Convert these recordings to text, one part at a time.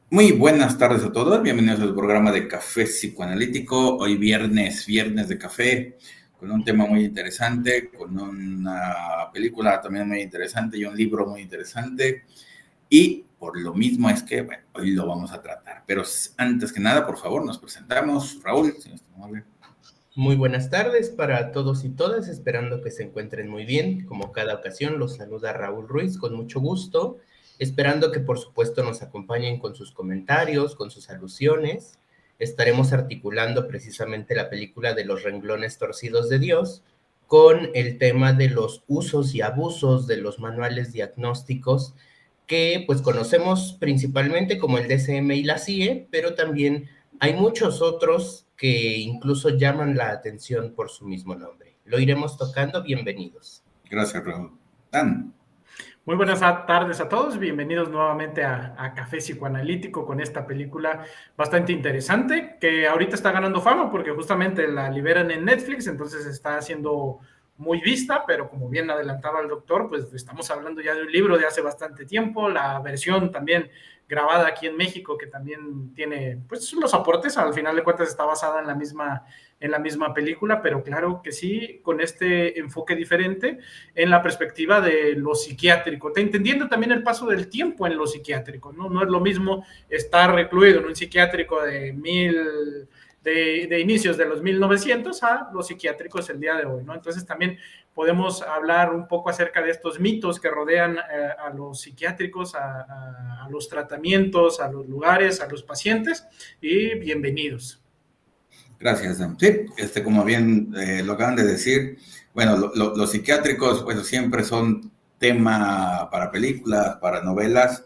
Muy buenas tardes a todos, bienvenidos al programa de Café Psicoanalítico. Hoy viernes de café, con un tema muy interesante, con una película también muy interesante y un libro muy interesante. Y por lo mismo es que, bueno, hoy lo vamos a tratar. Pero antes que nada, por favor, nos presentamos. Raúl, si no está amable. Muy buenas tardes para todos y todas, esperando que se encuentren muy bien. Como cada ocasión, los saluda Raúl Ruiz con mucho gusto, esperando que por supuesto nos acompañen con sus comentarios, con sus alusiones. Estaremos articulando precisamente la película de Los renglones torcidos de Dios con el tema de los usos y abusos de los manuales diagnósticos que pues conocemos principalmente como el DSM y la CIE, pero también hay muchos otros que incluso llaman la atención por su mismo nombre. Lo iremos tocando, bienvenidos. Gracias, Raúl. Dan. Muy buenas tardes a todos, bienvenidos nuevamente a Café Psicoanalítico con esta película bastante interesante que ahorita está ganando fama porque justamente la liberan en Netflix, entonces está siendo muy vista, pero como bien adelantaba el doctor, pues estamos hablando ya de un libro de hace bastante tiempo, la versión también grabada aquí en México que también tiene pues los aportes, al final de cuentas está basada en la misma película, pero claro que sí, con este enfoque diferente en la perspectiva de lo psiquiátrico, entendiendo también el paso del tiempo en lo psiquiátrico, ¿no? No es lo mismo estar recluido en un psiquiátrico de inicios de los 1900 a los psiquiátricos el día de hoy, ¿no? Entonces también podemos hablar un poco acerca de estos mitos que rodean a los psiquiátricos, a los tratamientos, a los lugares, a los pacientes, y bienvenidos. Gracias, Dan. Sí, como bien lo acaban de decir, bueno, los psiquiátricos pues siempre son tema para películas, para novelas,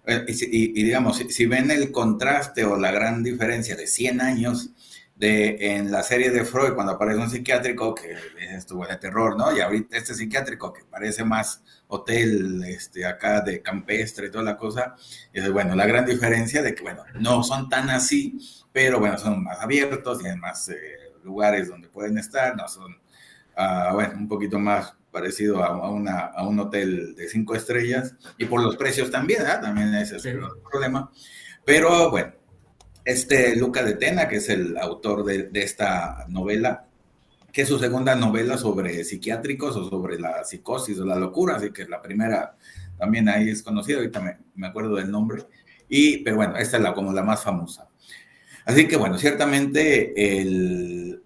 y digamos, si ven el contraste o la gran diferencia de 100 años en la serie de Freud, cuando aparece un psiquiátrico que estuvo de terror, ¿no? Y ahorita este psiquiátrico que parece más hotel, acá de campestre y toda la cosa, y bueno, la gran diferencia de que, bueno, no son tan así, pero bueno, son más abiertos, tienen más lugares donde pueden estar, no son, bueno, un poquito más parecido a un hotel de 5 estrellas, y por los precios también, ¿eh? También ese es el problema, pero bueno, Luca de Tena, que es el autor de esta novela, que es su segunda novela sobre psiquiátricos o sobre la psicosis o la locura, así que la primera también ahí es conocida, ahorita me acuerdo del nombre, pero bueno, esta es como la más famosa. Así que bueno, ciertamente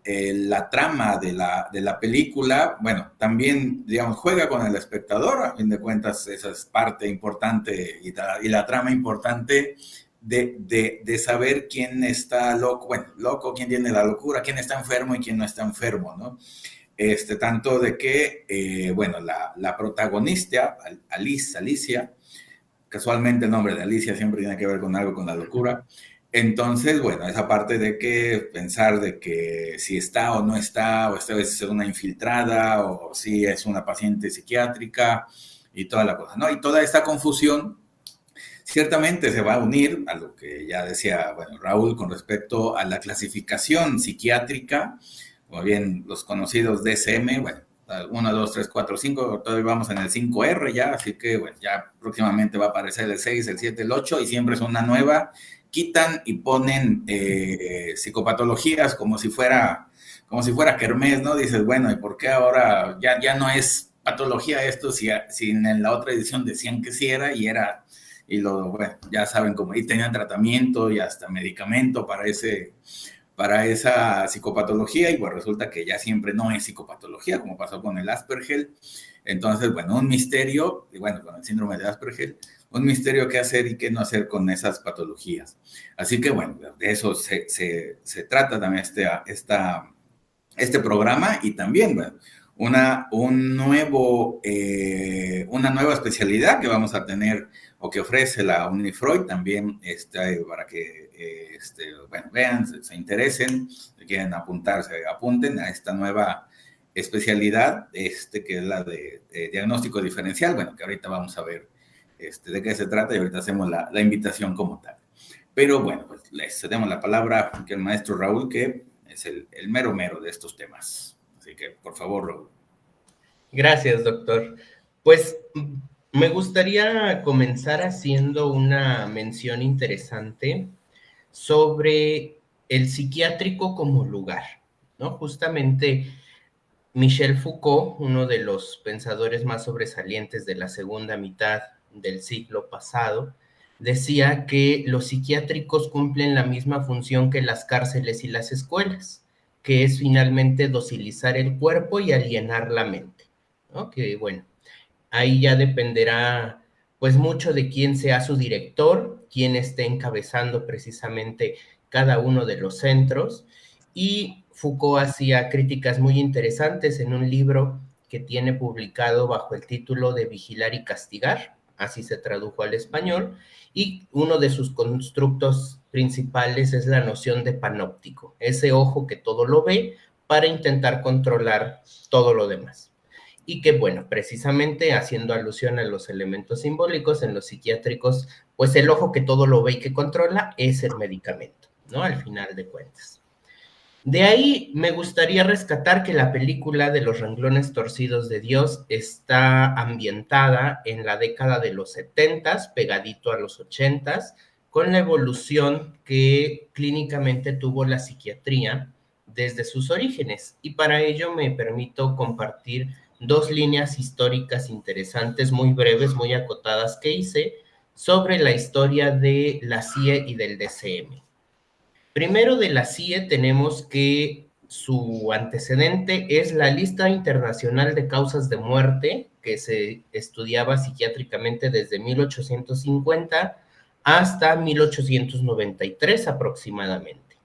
la trama de la película, bueno, también, digamos, juega con el espectador, a fin de cuentas esa es parte importante y la trama importante de saber quién está loco, bueno, loco, quién tiene la locura, quién está enfermo y quién no está enfermo, ¿no? Tanto de que, bueno, la protagonista, Alicia, casualmente el nombre de Alicia siempre tiene que ver con algo con la locura. Entonces, bueno, esa parte de que pensar de que si está o no está, o esta vez es una infiltrada, o si es una paciente psiquiátrica, y toda la cosa, ¿no? Y toda esta confusión ciertamente se va a unir a lo que ya decía, bueno, Raúl, con respecto a la clasificación psiquiátrica, como bien los conocidos DSM, bueno, 1, 2, 3, 4, 5, todavía vamos en el 5R ya, así que bueno, ya próximamente va a aparecer el 6, el 7, el 8, y siempre es una nueva, quitan y ponen psicopatologías como si fuera kermés, ¿no? Dices, bueno, ¿y por qué ahora ya no es patología esto si en la otra edición decían que sí era y era, y bueno, ya saben cómo, y tenían tratamiento y hasta medicamento para esa psicopatología, y pues resulta que ya siempre no es psicopatología, como pasó con el Asperger. Entonces, bueno, un misterio, y bueno, con el síndrome de Asperger, un misterio qué hacer y qué no hacer con esas patologías. Así que, bueno, de eso se trata también este programa, y también, bueno, una nueva especialidad que vamos a tener o que ofrece la Unifreud también, para que bueno, vean, se interesen, si quieren apuntarse, apunten a esta nueva especialidad, que es la de diagnóstico diferencial, bueno, que ahorita vamos a ver de qué se trata, y ahorita hacemos la invitación como tal. Pero bueno, pues les cedemos la palabra al maestro Raúl, que es el mero de estos temas. Así que, por favor, Raúl. Gracias, doctor. Pues me gustaría comenzar haciendo una mención interesante sobre el psiquiátrico como lugar, ¿no? Justamente Michel Foucault, uno de los pensadores más sobresalientes de la segunda mitad del siglo pasado, decía que los psiquiátricos cumplen la misma función que las cárceles y las escuelas, que es finalmente docilizar el cuerpo y alienar la mente, ¿no? Que bueno, ahí ya dependerá pues mucho de quién sea su director, quién esté encabezando precisamente cada uno de los centros. Y Foucault hacía críticas muy interesantes en un libro que tiene publicado bajo el título de Vigilar y Castigar, así se tradujo al español, y uno de sus constructos principales es la noción de panóptico, ese ojo que todo lo ve para intentar controlar todo lo demás. Y que, bueno, precisamente haciendo alusión a los elementos simbólicos en los psiquiátricos, pues el ojo que todo lo ve y que controla es el medicamento, ¿no? Al final de cuentas. De ahí me gustaría rescatar que la película de Los renglones torcidos de Dios está ambientada en la década de los 70s, pegadito a los 80s, con la evolución que clínicamente tuvo la psiquiatría desde sus orígenes. Y para ello me permito compartir dos líneas históricas interesantes, muy breves, muy acotadas que hice sobre la historia de la CIE y del DCM. Primero de la CIE tenemos que su antecedente es la lista internacional de causas de muerte que se estudiaba psiquiátricamente desde 1850 hasta 1893 aproximadamente.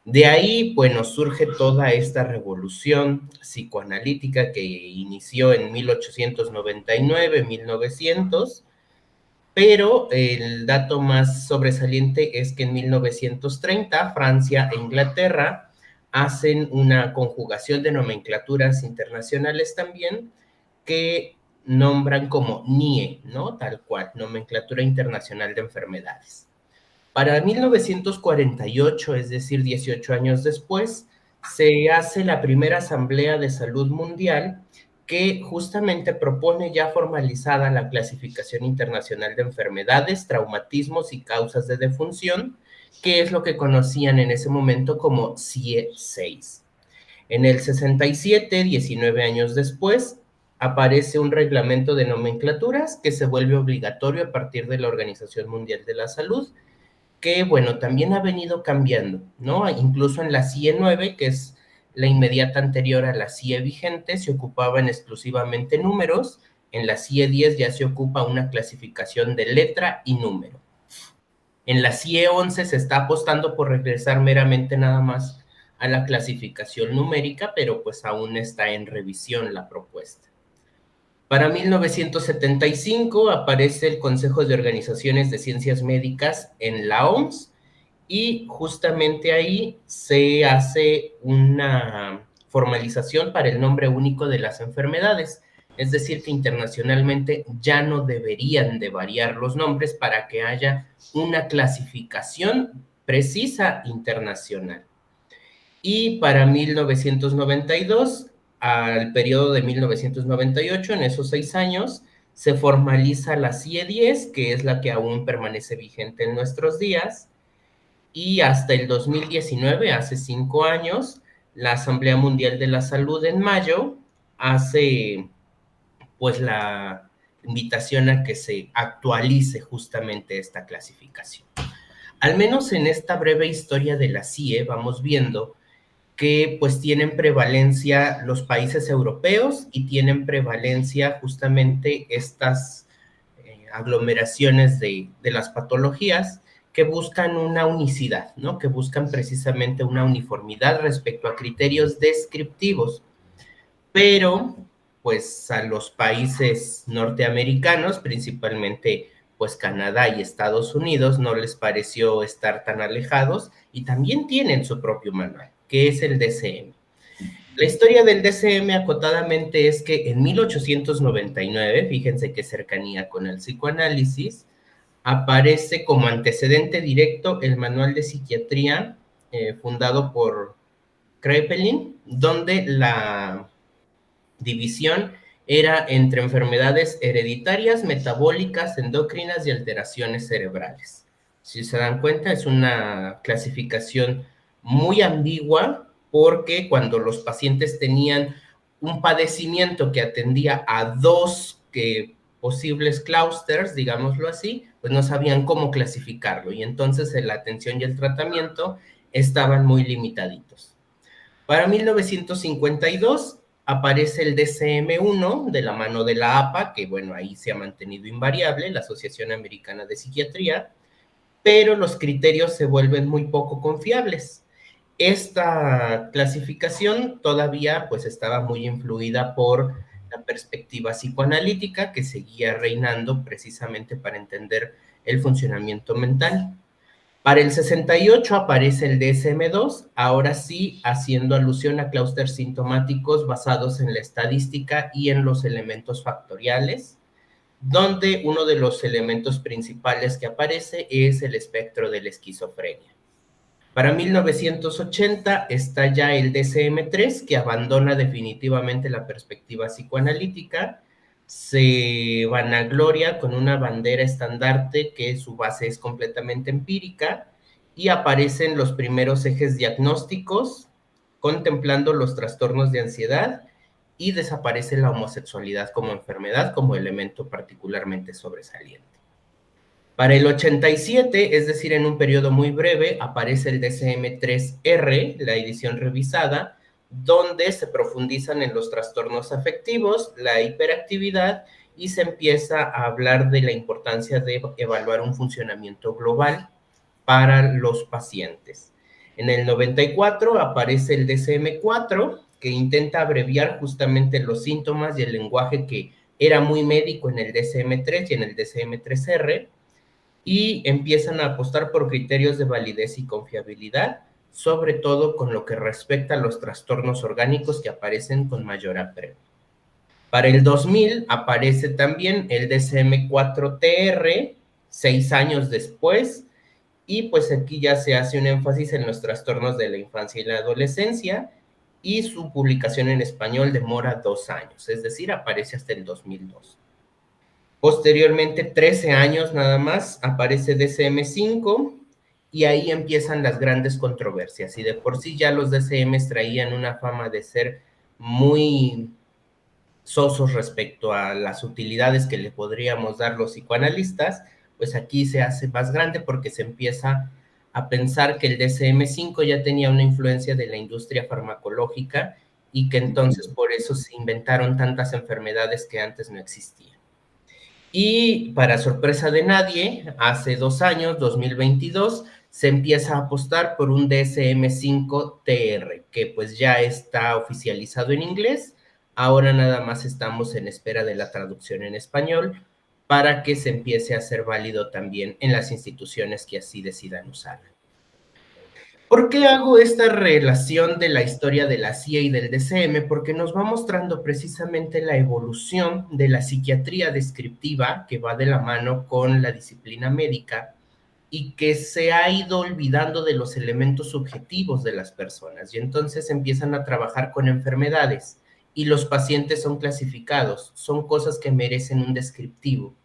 De ahí, bueno, surge toda esta revolución psicoanalítica que inició en 1899, 1900, pero el dato más sobresaliente es que en 1930 Francia e Inglaterra hacen una conjugación de nomenclaturas internacionales también que nombran como NIE, ¿no? Tal cual, Nomenclatura Internacional de Enfermedades. Para 1948, es decir, 18 años después, se hace la primera Asamblea de Salud Mundial que justamente propone ya formalizada la clasificación internacional de enfermedades, traumatismos y causas de defunción, que es lo que conocían en ese momento como CIE 6. En el 67, 19 años después, aparece un reglamento de nomenclaturas que se vuelve obligatorio a partir de la Organización Mundial de la Salud, que, bueno, también ha venido cambiando, ¿no? Incluso en la CIE 9, que es la inmediata anterior a la CIE vigente, se ocupaban exclusivamente números. En la CIE 10 ya se ocupa una clasificación de letra y número. En la CIE 11 se está apostando por regresar meramente nada más a la clasificación numérica, pero pues aún está en revisión la propuesta. Para 1975 aparece el Consejo de Organizaciones de Ciencias Médicas en la OMS, y justamente ahí se hace una formalización para el nombre único de las enfermedades. Es decir, que internacionalmente ya no deberían de variar los nombres para que haya una clasificación precisa internacional. Y para 1992, al periodo de 1998, en esos 6 años, se formaliza la CIE 10, que es la que aún permanece vigente en nuestros días, y hasta el 2019, hace 5 años, la Asamblea Mundial de la Salud en mayo hace pues la invitación a que se actualice justamente esta clasificación. Al menos en esta breve historia de la CIE vamos viendo que pues tienen prevalencia los países europeos y tienen prevalencia justamente estas aglomeraciones de las patologías que buscan una unicidad, ¿no? Que buscan precisamente una uniformidad respecto a criterios descriptivos. Pero, pues, a los países norteamericanos, principalmente, pues, Canadá y Estados Unidos, no les pareció estar tan alejados y también tienen su propio manual, que es el DCM. La historia del DCM acotadamente es que en 1899, fíjense qué cercanía con el psicoanálisis, aparece como antecedente directo el Manual de Psiquiatría fundado por Kraepelin, donde la división era entre enfermedades hereditarias, metabólicas, endocrinas y alteraciones cerebrales. Si se dan cuenta, es una clasificación muy ambigua porque cuando los pacientes tenían un padecimiento que atendía a dos posibles clústeres, digámoslo así, pues no sabían cómo clasificarlo y entonces la atención y el tratamiento estaban muy limitaditos. Para 1952 aparece el DSM-1 de la mano de la APA, que bueno, ahí se ha mantenido invariable, la Asociación Americana de Psiquiatría, pero los criterios se vuelven muy poco confiables. Esta clasificación todavía pues estaba muy influida por la perspectiva psicoanalítica que seguía reinando precisamente para entender el funcionamiento mental. Para el 68 aparece el DSM-2, ahora sí haciendo alusión a clústeres sintomáticos basados en la estadística y en los elementos factoriales, donde uno de los elementos principales que aparece es el espectro de la esquizofrenia. Para 1980 está ya el DSM-3, que abandona definitivamente la perspectiva psicoanalítica, se vanagloria con una bandera estandarte que su base es completamente empírica y aparecen los primeros ejes diagnósticos contemplando los trastornos de ansiedad y desaparece la homosexualidad como enfermedad como elemento particularmente sobresaliente. Para el 87, es decir, en un periodo muy breve, aparece el DSM-3R, la edición revisada, donde se profundizan en los trastornos afectivos, la hiperactividad, y se empieza a hablar de la importancia de evaluar un funcionamiento global para los pacientes. En el 94 aparece el DSM-4, que intenta abreviar justamente los síntomas y el lenguaje que era muy médico en el DSM-3 y en el DSM-3R, y empiezan a apostar por criterios de validez y confiabilidad, sobre todo con lo que respecta a los trastornos orgánicos que aparecen con mayor apremio. Para el 2000 aparece también el DSM-4TR, 6 años después, y pues aquí ya se hace un énfasis en los trastornos de la infancia y la adolescencia, y su publicación en español demora 2 años, es decir, aparece hasta el 2002. Posteriormente, 13 años nada más, aparece DSM-5 y ahí empiezan las grandes controversias. Y de por sí ya los DSMs traían una fama de ser muy sosos respecto a las utilidades que le podríamos dar los psicoanalistas, pues aquí se hace más grande porque se empieza a pensar que el DSM-5 ya tenía una influencia de la industria farmacológica y que entonces por eso se inventaron tantas enfermedades que antes no existían. Y para sorpresa de nadie, hace 2 años, 2022, se empieza a apostar por un DSM-5-TR, que pues ya está oficializado en inglés. Ahora nada más estamos en espera de la traducción en español para que se empiece a hacer válido también en las instituciones que así decidan usarlo. ¿Por qué hago esta relación de la historia de la CIA y del DSM? Porque nos va mostrando precisamente la evolución de la psiquiatría descriptiva que va de la mano con la disciplina médica y que se ha ido olvidando de los elementos subjetivos de las personas y entonces empiezan a trabajar con enfermedades y los pacientes son clasificados, son cosas que merecen un descriptivo.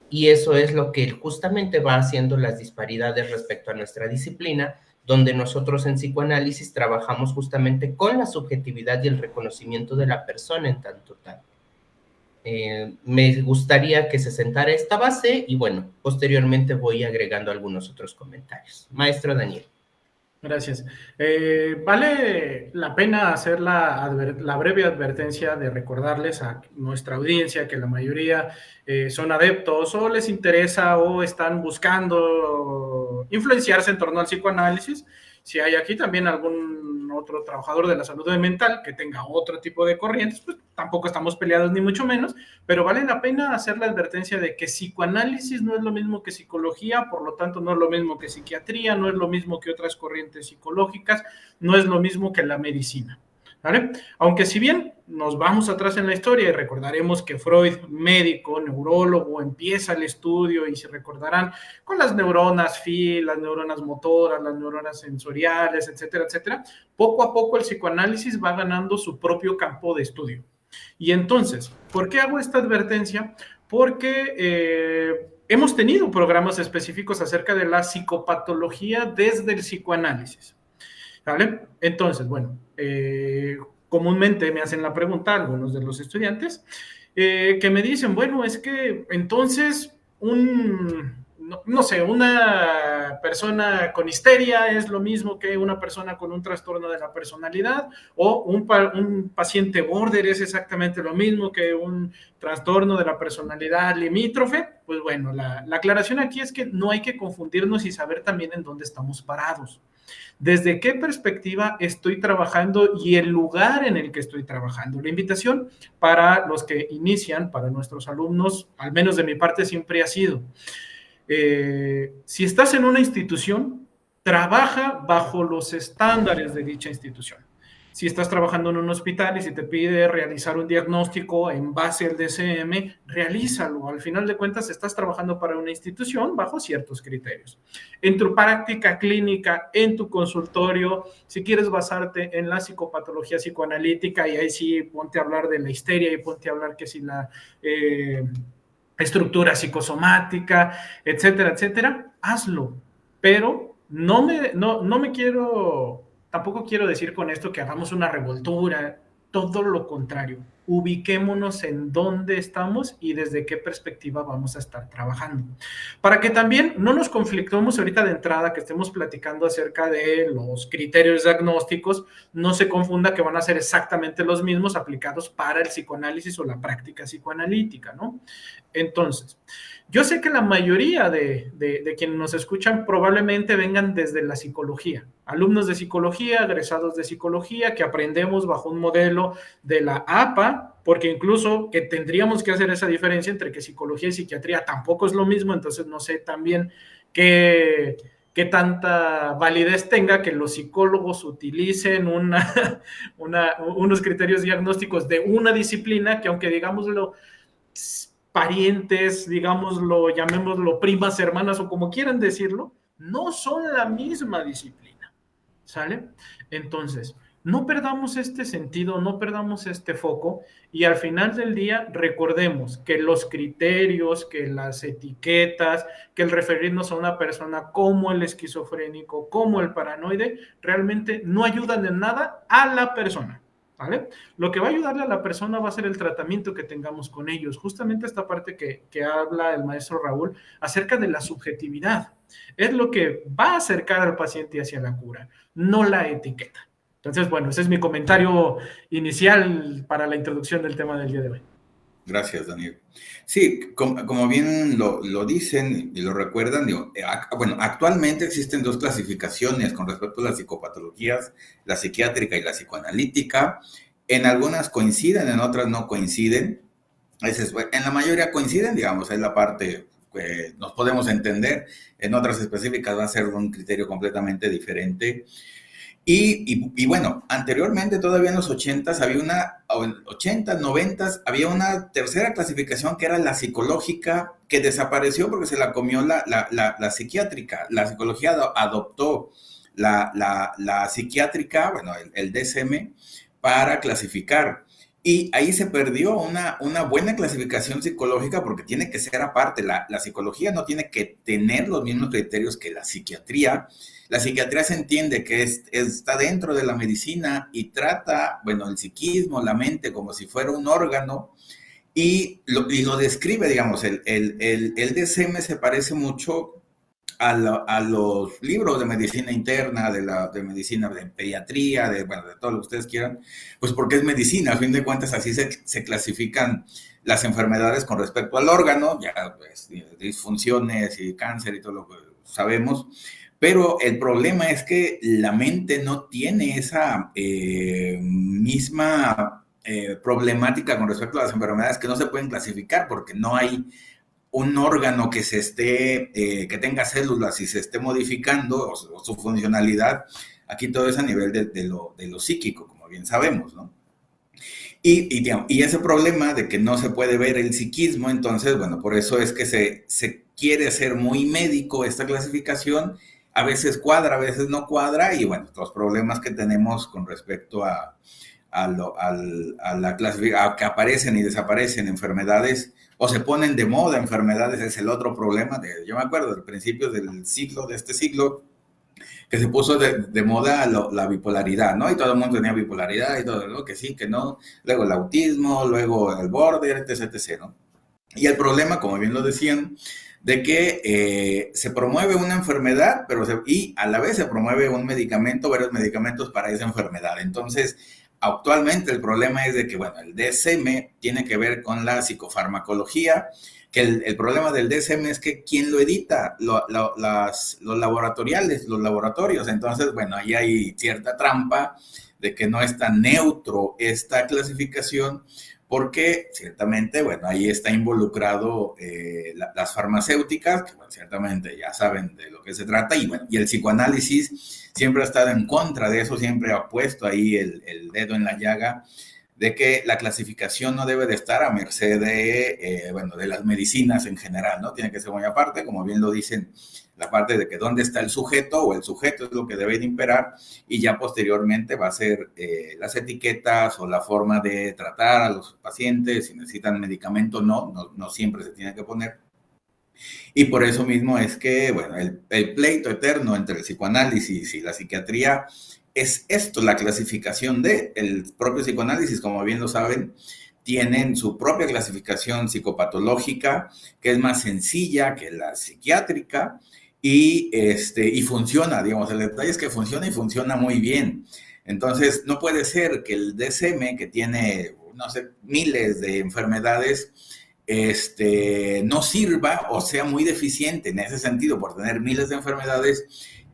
Y eso es lo que justamente va haciendo las disparidades respecto a nuestra disciplina, donde nosotros en psicoanálisis trabajamos justamente con la subjetividad y el reconocimiento de la persona en tanto tal. Me gustaría que se sentara esta base y bueno, posteriormente voy agregando algunos otros comentarios. Maestro Daniel. Gracias. Vale la pena hacer la breve advertencia de recordarles a nuestra audiencia que la mayoría son adeptos o les interesa o están buscando influenciarse en torno al psicoanálisis. Si hay aquí también algún otro trabajador de la salud mental que tenga otro tipo de corrientes, pues tampoco estamos peleados ni mucho menos, pero vale la pena hacer la advertencia de que psicoanálisis no es lo mismo que psicología, por lo tanto no es lo mismo que psiquiatría, no es lo mismo que otras corrientes psicológicas, no es lo mismo que la medicina, ¿vale? Aunque si bien nos vamos atrás en la historia y recordaremos que Freud, médico, neurólogo, empieza el estudio y se recordarán con las neuronas las neuronas motoras, las neuronas sensoriales, etcétera, etcétera. Poco a poco el psicoanálisis va ganando su propio campo de estudio. Y entonces, ¿por qué hago esta advertencia? Porque hemos tenido programas específicos acerca de la psicopatología desde el psicoanálisis, ¿vale? Entonces, bueno, comúnmente me hacen la pregunta algunos de los estudiantes que me dicen, bueno, es que entonces no sé, una persona con histeria es lo mismo que una persona con un trastorno de la personalidad, o un paciente border es exactamente lo mismo que un trastorno de la personalidad limítrofe. Pues bueno, la aclaración aquí es que no hay que confundirnos y saber también en dónde estamos parados. ¿Desde qué perspectiva estoy trabajando y el lugar en el que estoy trabajando? La invitación para los que inician, para nuestros alumnos, al menos de mi parte, siempre ha sido, si estás en una institución, trabaja bajo los estándares de dicha institución. Si estás trabajando en un hospital y si te pide realizar un diagnóstico en base al DSM, realízalo. Al final de cuentas, estás trabajando para una institución bajo ciertos criterios. En tu práctica clínica, en tu consultorio, si quieres basarte en la psicopatología psicoanalítica, y ahí sí ponte a hablar de la histeria y ponte a hablar que si la estructura psicosomática, etcétera, etcétera, hazlo. Pero no me quiero... Tampoco quiero decir con esto que hagamos una revoltura, todo lo contrario. Ubiquémonos en dónde estamos y desde qué perspectiva vamos a estar trabajando. Para que también no nos conflictemos ahorita de entrada, que estemos platicando acerca de los criterios diagnósticos, no se confunda que van a ser exactamente los mismos aplicados para el psicoanálisis o la práctica psicoanalítica, ¿no? Entonces, yo sé que la mayoría de quienes nos escuchan probablemente vengan desde la psicología, alumnos de psicología, egresados de psicología, que aprendemos bajo un modelo de la APA, porque incluso que tendríamos que hacer esa diferencia entre que psicología y psiquiatría tampoco es lo mismo, entonces no sé también qué tanta validez tenga que los psicólogos utilicen unos criterios diagnósticos de una disciplina que, aunque digámoslo, parientes, digámoslo, llamémoslo primas, hermanas o como quieran decirlo, no son la misma disciplina, ¿sale? Entonces, no perdamos este sentido, no perdamos este foco y al final del día recordemos que los criterios, que las etiquetas, que el referirnos a una persona como el esquizofrénico, como el paranoide, realmente no ayudan en nada a la persona. ¿Vale? Lo que va a ayudarle a la persona va a ser el tratamiento que tengamos con ellos. Justamente esta parte que habla el maestro Raúl acerca de la subjetividad. Es lo que va a acercar al paciente hacia la cura, no la etiqueta. Entonces, bueno, ese es mi comentario inicial para la introducción del tema del día de hoy. Gracias, Daniel. Sí, como bien lo dicen y lo recuerdan, digo, bueno, actualmente existen dos clasificaciones con respecto a las psicopatologías, la psiquiátrica y la psicoanalítica. En algunas coinciden, en otras no coinciden. En la mayoría coinciden, digamos, es la parte que nos podemos entender. En otras específicas va a ser un criterio completamente diferente. Y bueno, anteriormente todavía en los 80s había 80s, 90s, había una tercera clasificación que era la psicológica, que desapareció porque se la comió la psiquiátrica. La psicología adoptó la psiquiátrica, bueno, el DSM, para clasificar. Y ahí se perdió una buena clasificación psicológica porque tiene que ser aparte. La psicología no tiene que tener los mismos criterios que la psiquiatría. La psiquiatría se entiende que está dentro de la medicina y trata, bueno, el psiquismo, la mente, como si fuera un órgano y lo describe, digamos, el DSM se parece mucho a los libros de medicina interna, de medicina de pediatría, de todo lo que ustedes quieran, pues porque es medicina, a fin de cuentas así se clasifican las enfermedades con respecto al órgano, ya pues, disfunciones y cáncer y todo lo que sabemos. Pero el problema es que la mente no tiene esa misma problemática con respecto a las enfermedades que no se pueden clasificar porque no hay un órgano que que tenga células y se esté modificando o su funcionalidad. Aquí todo es a nivel de lo psíquico, como bien sabemos, ¿no? Y ese problema de que no se puede ver el psiquismo, entonces, bueno, por eso es que se quiere hacer muy médico esta clasificación, a veces cuadra, a veces no cuadra, y bueno, los problemas que tenemos con respecto a la clasificación, a que aparecen y desaparecen enfermedades, o se ponen de moda enfermedades, es el otro problema. Yo me acuerdo del principio del siglo, de este siglo, que se puso de moda la bipolaridad, ¿no? Y todo el mundo tenía bipolaridad y todo, ¿no? Que sí, que no. Luego el autismo, luego el border, etc., etc., ¿no? Y el problema, como bien lo decían, de que se promueve una enfermedad, y a la vez se promueve un medicamento, varios medicamentos para esa enfermedad. Entonces, actualmente el problema es de que, bueno, el DSM tiene que ver con la psicofarmacología, que el problema del DSM es que ¿quién lo edita? Los laboratorios. Entonces, bueno, ahí hay cierta trampa de que no es tan neutro esta clasificación, porque ciertamente, bueno, ahí está involucrado las farmacéuticas, que bueno, ciertamente ya saben de lo que se trata, y bueno, y el psicoanálisis siempre ha estado en contra de eso, siempre ha puesto ahí el dedo en la llaga, de que la clasificación no debe de estar a merced de, bueno, de las medicinas en general, ¿no? Tiene que ser muy aparte, como bien lo dicen, la parte de que dónde está el sujeto, o el sujeto es lo que debe de imperar, y ya posteriormente va a ser las etiquetas o la forma de tratar a los pacientes, si necesitan medicamento, no siempre se tiene que poner. Y por eso mismo es que, bueno, el pleito eterno entre el psicoanálisis y la psiquiatría es esto, la clasificación el propio psicoanálisis, como bien lo saben, tienen su propia clasificación psicopatológica, que es más sencilla que la psiquiátrica, y funciona, digamos, el detalle es que funciona y funciona muy bien. Entonces, no puede ser que el DSM, que tiene, no sé, miles de enfermedades, no sirva o sea muy deficiente en ese sentido por tener miles de enfermedades,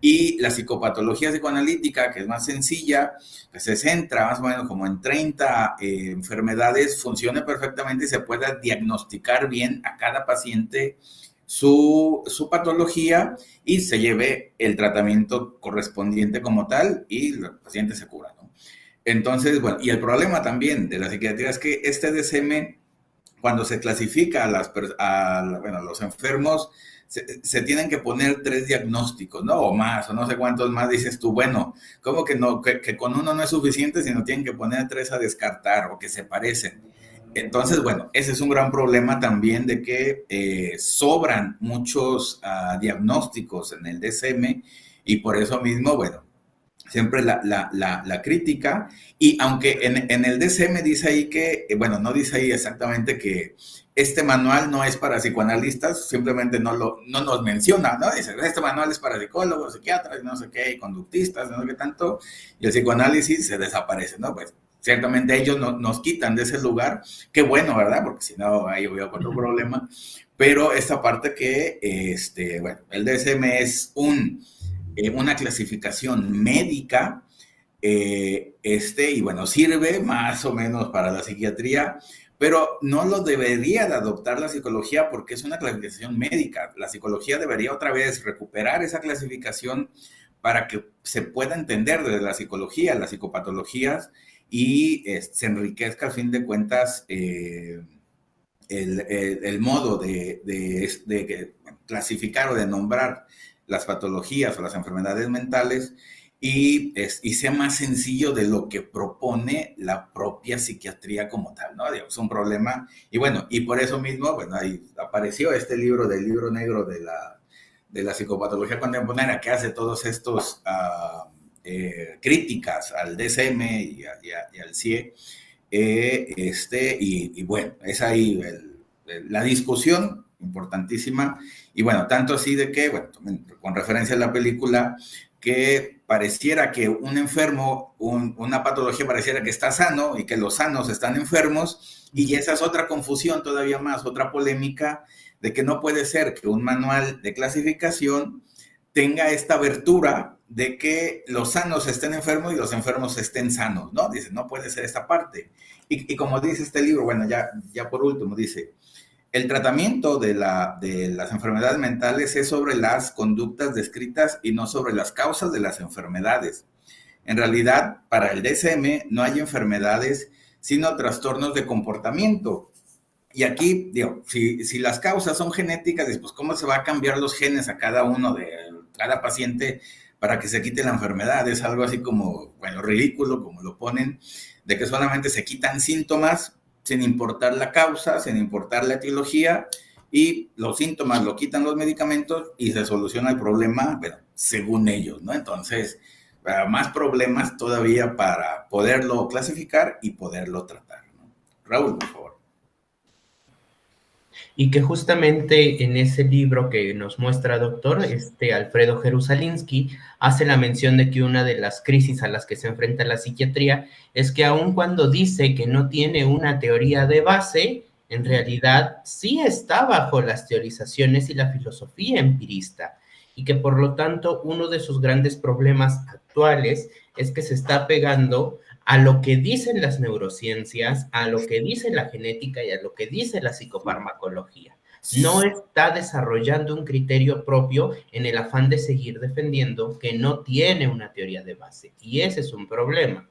y la psicopatología psicoanalítica, que es más sencilla, que se centra más o menos como en 30 enfermedades, funcione perfectamente y se pueda diagnosticar bien a cada paciente su patología y se lleve el tratamiento correspondiente como tal y el paciente se cura, ¿no? Entonces, bueno, y el problema también de la psiquiatría es que este DSM, cuando se clasifica a los enfermos, se tienen que poner 3 diagnósticos, ¿no? O más, o no sé cuántos más, dices tú, bueno, ¿cómo que no, que con uno no es suficiente, sino tienen que poner 3 a descartar o que se parecen? Entonces, bueno, ese es un gran problema también de que sobran muchos diagnósticos en el DSM, y por eso mismo, bueno, siempre la crítica. Y aunque en el DSM dice ahí que, bueno, no dice ahí exactamente que este manual no es para psicoanalistas, simplemente no nos menciona, ¿no? Dice, este manual es para psicólogos, psiquiatras, no sé qué, y conductistas, no sé qué tanto, y el psicoanálisis se desaparece, ¿no? Pues ciertamente ellos nos quitan de ese lugar, qué bueno, ¿verdad? Porque si no, ahí hubiera otro problema. Pero esta parte que, bueno, el DSM es una clasificación médica, y bueno, sirve más o menos para la psiquiatría, pero no lo debería de adoptar la psicología porque es una clasificación médica. La psicología debería otra vez recuperar esa clasificación para que se pueda entender desde la psicología, las psicopatologías, y se enriquezca al fin de cuentas el modo de clasificar o de nombrar las patologías o las enfermedades mentales, y sea más sencillo de lo que propone la propia psiquiatría como tal, ¿no? Es un problema, y bueno, y por eso mismo, bueno, ahí apareció este libro del libro negro de la psicopatología contemporánea, que hace todos estos críticas al DSM y al CIE, y bueno, es ahí la discusión importantísima, y bueno, tanto así de que, bueno, con referencia a la película, que pareciera que un enfermo, una patología pareciera que está sano y que los sanos están enfermos, y esa es otra confusión todavía más, otra polémica, de que no puede ser que un manual de clasificación tenga esta abertura de que los sanos estén enfermos y los enfermos estén sanos, ¿no? Dice, no puede ser esta parte. Y como dice este libro, bueno, ya por último, dice, el tratamiento de las enfermedades mentales es sobre las conductas descritas y no sobre las causas de las enfermedades. En realidad, para el DSM no hay enfermedades, sino trastornos de comportamiento. Y aquí, digo, si las causas son genéticas, pues ¿cómo se va a cambiar los genes a cada uno de cada paciente para que se quite la enfermedad? Es algo así como, bueno, ridículo, como lo ponen, de que solamente se quitan síntomas sin importar la causa, sin importar la etiología, y los síntomas lo quitan los medicamentos y se soluciona el problema, bueno, según ellos, ¿no? Entonces, más problemas todavía para poderlo clasificar y poderlo tratar, ¿no? Raúl, por favor. Y que justamente en ese libro que nos muestra, doctor, Alfredo Jerusalinsky hace la mención de que una de las crisis a las que se enfrenta la psiquiatría es que aun cuando dice que no tiene una teoría de base, en realidad sí está bajo las teorizaciones y la filosofía empirista, y que por lo tanto uno de sus grandes problemas actuales es que se está pegando a lo que dicen las neurociencias, a lo que dice la genética y a lo que dice la psicofarmacología. No está desarrollando un criterio propio en el afán de seguir defendiendo que no tiene una teoría de base. Y ese es un problema.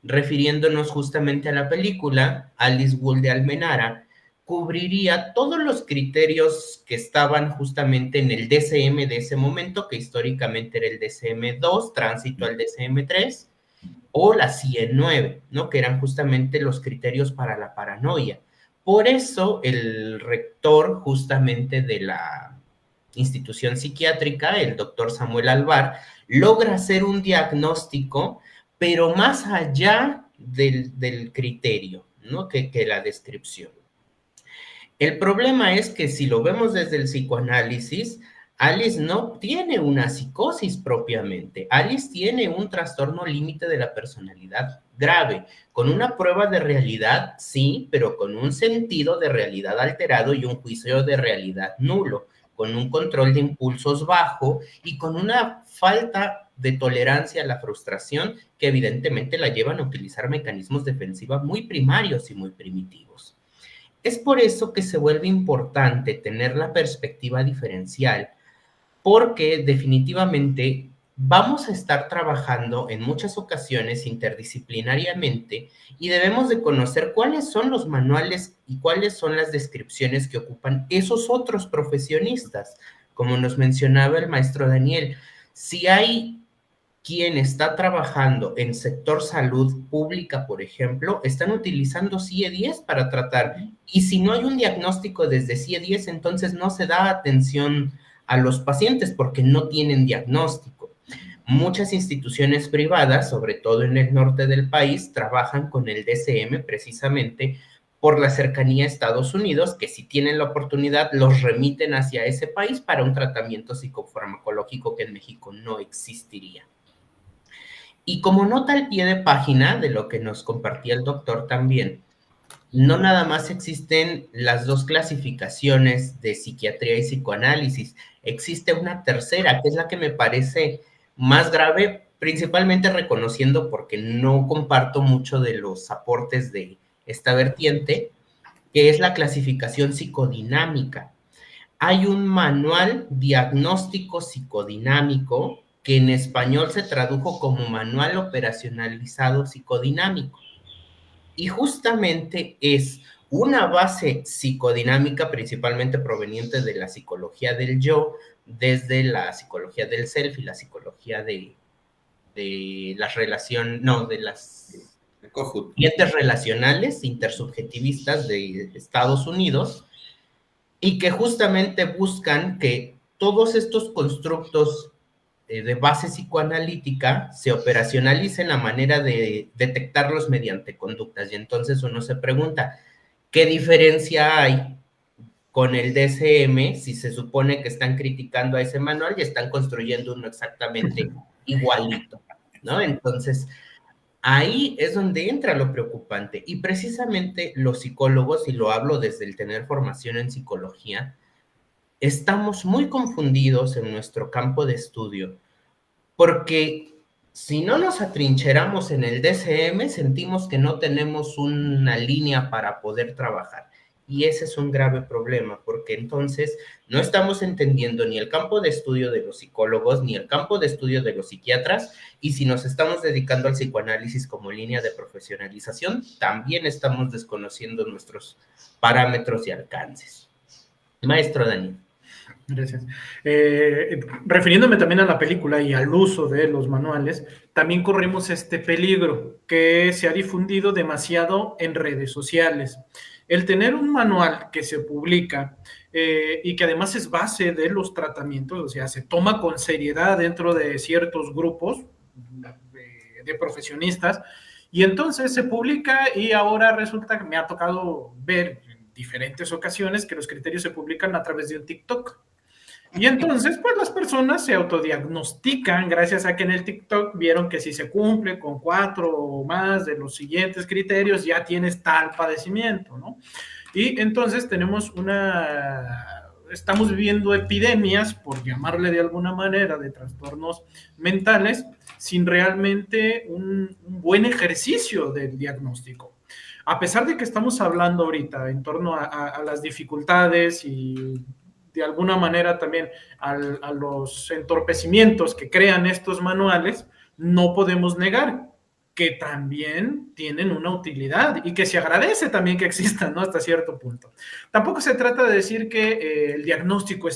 Refiriéndonos justamente a la película, Alice Gull de Almenara cubriría todos los criterios que estaban justamente en el DSM de ese momento, que históricamente era el DSM-2, tránsito al DSM-3, o la CIE-9, ¿no? Que eran justamente los criterios para la paranoia. Por eso el rector justamente de la institución psiquiátrica, el doctor Samuel Alvar, logra hacer un diagnóstico, pero más allá del criterio, ¿no? que la descripción. El problema es que si lo vemos desde el psicoanálisis, Alice no tiene una psicosis propiamente. Alice tiene un trastorno límite de la personalidad grave, con una prueba de realidad, sí, pero con un sentido de realidad alterado y un juicio de realidad nulo, con un control de impulsos bajo y con una falta de tolerancia a la frustración que evidentemente la llevan a utilizar mecanismos defensivos muy primarios y muy primitivos. Es por eso que se vuelve importante tener la perspectiva diferencial, porque definitivamente vamos a estar trabajando en muchas ocasiones interdisciplinariamente y debemos de conocer cuáles son los manuales y cuáles son las descripciones que ocupan esos otros profesionistas. Como nos mencionaba el maestro Daniel, si hay quien está trabajando en sector salud pública, por ejemplo, están utilizando CIE-10 para tratar. Y si no hay un diagnóstico desde CIE-10, entonces no se da atención a los pacientes porque no tienen diagnóstico. Muchas instituciones privadas, sobre todo en el norte del país, trabajan con el DSM precisamente por la cercanía a Estados Unidos, que si tienen la oportunidad los remiten hacia ese país para un tratamiento psicofarmacológico que en México no existiría. Y como nota al pie de página de lo que nos compartía el doctor también, no nada más existen las dos clasificaciones de psiquiatría y psicoanálisis, existe una tercera, que es la que me parece más grave, principalmente reconociendo porque no comparto mucho de los aportes de esta vertiente, que es la clasificación psicodinámica. Hay un manual diagnóstico psicodinámico que en español se tradujo como Manual Operacionalizado Psicodinámico. Y justamente es una base psicodinámica principalmente proveniente de la psicología del yo, desde la psicología del self y la psicología de las relaciones, no, de las corrientes relacionales intersubjetivistas de Estados Unidos, y que justamente buscan que todos estos constructos de base psicoanalítica se operacionalicen a manera de detectarlos mediante conductas. Y entonces uno se pregunta, ¿qué diferencia hay con el DSM si se supone que están criticando a ese manual y están construyendo uno exactamente igualito, ¿no? Entonces, ahí es donde entra lo preocupante. Y precisamente los psicólogos, y lo hablo desde el tener formación en psicología, estamos muy confundidos en nuestro campo de estudio, porque si no nos atrincheramos en el DSM, sentimos que no tenemos una línea para poder trabajar. Y ese es un grave problema, porque entonces no estamos entendiendo ni el campo de estudio de los psicólogos, ni el campo de estudio de los psiquiatras, y si nos estamos dedicando al psicoanálisis como línea de profesionalización, también estamos desconociendo nuestros parámetros y alcances. Maestro Daniel. Gracias. Refiriéndome también a la película y al uso de los manuales, también corremos este peligro que se ha difundido demasiado en redes sociales. El tener un manual que se publica y que además es base de los tratamientos, o sea, se toma con seriedad dentro de ciertos grupos de profesionistas, y entonces se publica y ahora resulta que me ha tocado ver en diferentes ocasiones que los criterios se publican a través de un TikTok. Y entonces, pues las personas se autodiagnostican gracias a que en el TikTok vieron que si se cumple con 4 o más de los siguientes criterios, ya tienes tal padecimiento, ¿no? Y entonces estamos viviendo epidemias, por llamarle de alguna manera, de trastornos mentales, sin realmente un buen ejercicio del diagnóstico. A pesar de que estamos hablando ahorita en torno a las dificultades y de alguna manera también a los entorpecimientos que crean estos manuales, no podemos negar que también tienen una utilidad y que se agradece también que existan, ¿no? Hasta cierto punto. Tampoco se trata de decir que el diagnóstico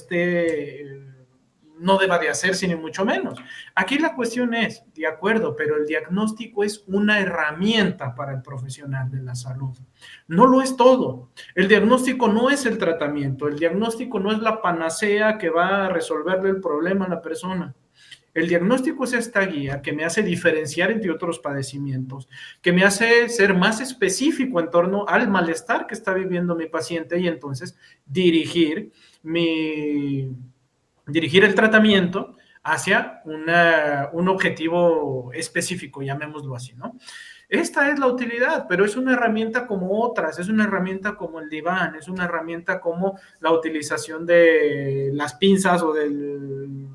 no deba de hacerse, ni mucho menos. Aquí la cuestión es, de acuerdo, pero el diagnóstico es una herramienta para el profesional de la salud. No lo es todo. El diagnóstico no es el tratamiento. El diagnóstico no es la panacea que va a resolverle el problema a la persona. El diagnóstico es esta guía que me hace diferenciar entre otros padecimientos, que me hace ser más específico en torno al malestar que está viviendo mi paciente y entonces dirigir el tratamiento hacia un objetivo específico, llamémoslo así, ¿no? Esta es la utilidad, pero es una herramienta como otras, es una herramienta como el diván, es una herramienta como la utilización de las pinzas o el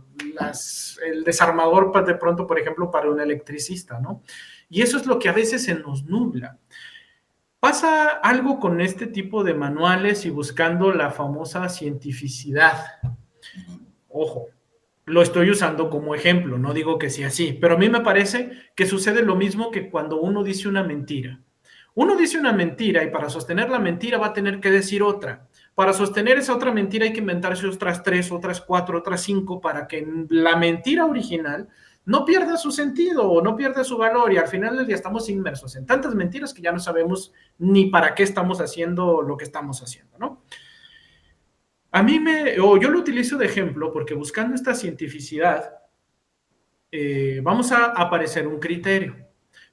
desarmador de pronto, por ejemplo, para un electricista, ¿no? Y eso es lo que a veces se nos nubla. Pasa algo con este tipo de manuales y buscando la famosa cientificidad. Ojo, lo estoy usando como ejemplo, no digo que sea así, pero a mí me parece que sucede lo mismo que cuando uno dice una mentira. Uno dice una mentira y para sostener la mentira va a tener que decir otra. Para sostener esa otra mentira hay que inventarse otras 3, otras 4, otras 5 para que la mentira original no pierda su sentido o no pierda su valor y al final del día estamos inmersos en tantas mentiras que ya no sabemos ni para qué estamos haciendo lo que estamos haciendo, ¿no? Yo lo utilizo de ejemplo porque buscando esta cientificidad vamos a aparecer un criterio,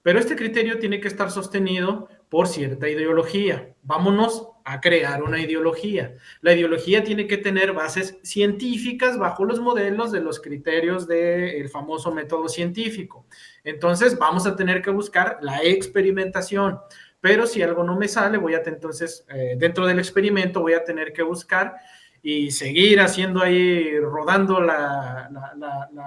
pero este criterio tiene que estar sostenido por cierta ideología. Vámonos a crear una ideología. La ideología tiene que tener bases científicas bajo los modelos de los criterios del famoso método científico. Entonces vamos a tener que buscar la experimentación, pero si algo no me sale, entonces dentro del experimento voy a tener que buscar y seguir haciendo ahí, rodando la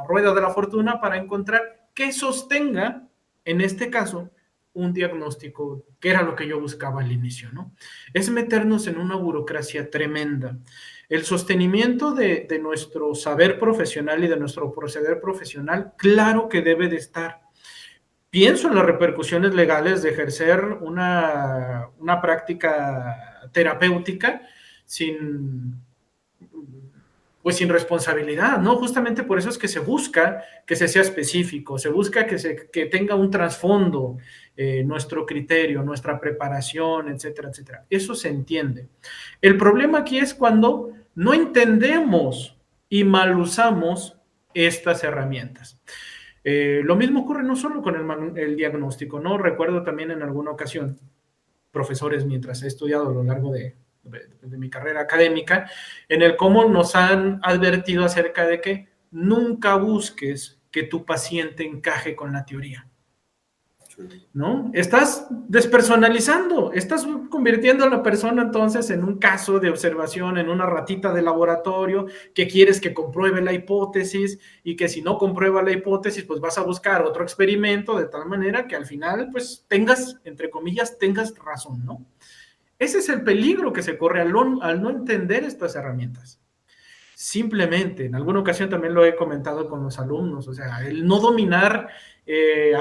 rueda de la fortuna para encontrar que sostenga, en este caso, un diagnóstico, que era lo que yo buscaba al inicio, ¿no? Es meternos en una burocracia tremenda. El sostenimiento de nuestro saber profesional y de nuestro proceder profesional, claro que debe de estar. Pienso en las repercusiones legales de ejercer una práctica terapéutica sin responsabilidad, ¿no? Justamente por eso es que se busca que se sea específico, se busca que tenga un trasfondo, nuestro criterio, nuestra preparación, etcétera, etcétera. Eso se entiende. El problema aquí es cuando no entendemos y mal usamos estas herramientas. Lo mismo ocurre no solo con el diagnóstico, ¿no? Recuerdo también en alguna ocasión, profesores, mientras he estudiado a lo largo de mi carrera académica, en el cómo nos han advertido acerca de que nunca busques que tu paciente encaje con la teoría, ¿no? Estás despersonalizando, estás convirtiendo a la persona entonces en un caso de observación, en una ratita de laboratorio que quieres que compruebe la hipótesis y que si no comprueba la hipótesis, pues vas a buscar otro experimento de tal manera que al final, pues tengas, entre comillas, tengas razón, ¿no? Ese es el peligro que se corre al no entender estas herramientas. Simplemente, en alguna ocasión también lo he comentado con los alumnos, o sea, el no dominar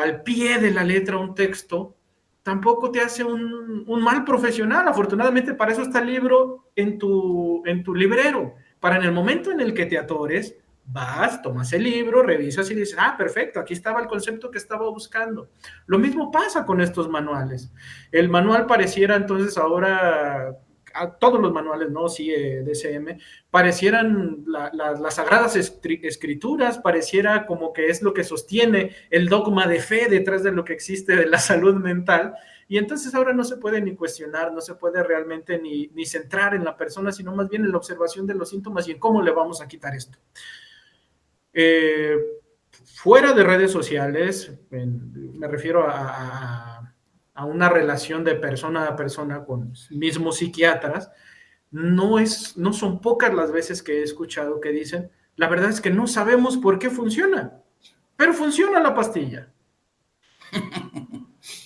al pie de la letra un texto tampoco te hace un mal profesional. Afortunadamente, para eso está el libro en tu librero, para en el momento en el que te atores, vas, tomas el libro, revisas y dices, ah, perfecto, aquí estaba el concepto que estaba buscando. Lo mismo pasa con estos manuales. El manual pareciera entonces ahora, a todos los manuales, ¿no? Sí, DSM, parecieran las sagradas escrituras, pareciera como que es lo que sostiene el dogma de fe detrás de lo que existe de la salud mental, y entonces ahora no se puede ni cuestionar, no se puede realmente ni centrar en la persona, sino más bien en la observación de los síntomas y en cómo le vamos a quitar esto. Fuera de redes sociales, me refiero a una relación de persona a persona con mismos psiquiatras, no son pocas las veces que he escuchado que dicen, la verdad es que no sabemos por qué funciona, pero funciona la pastilla.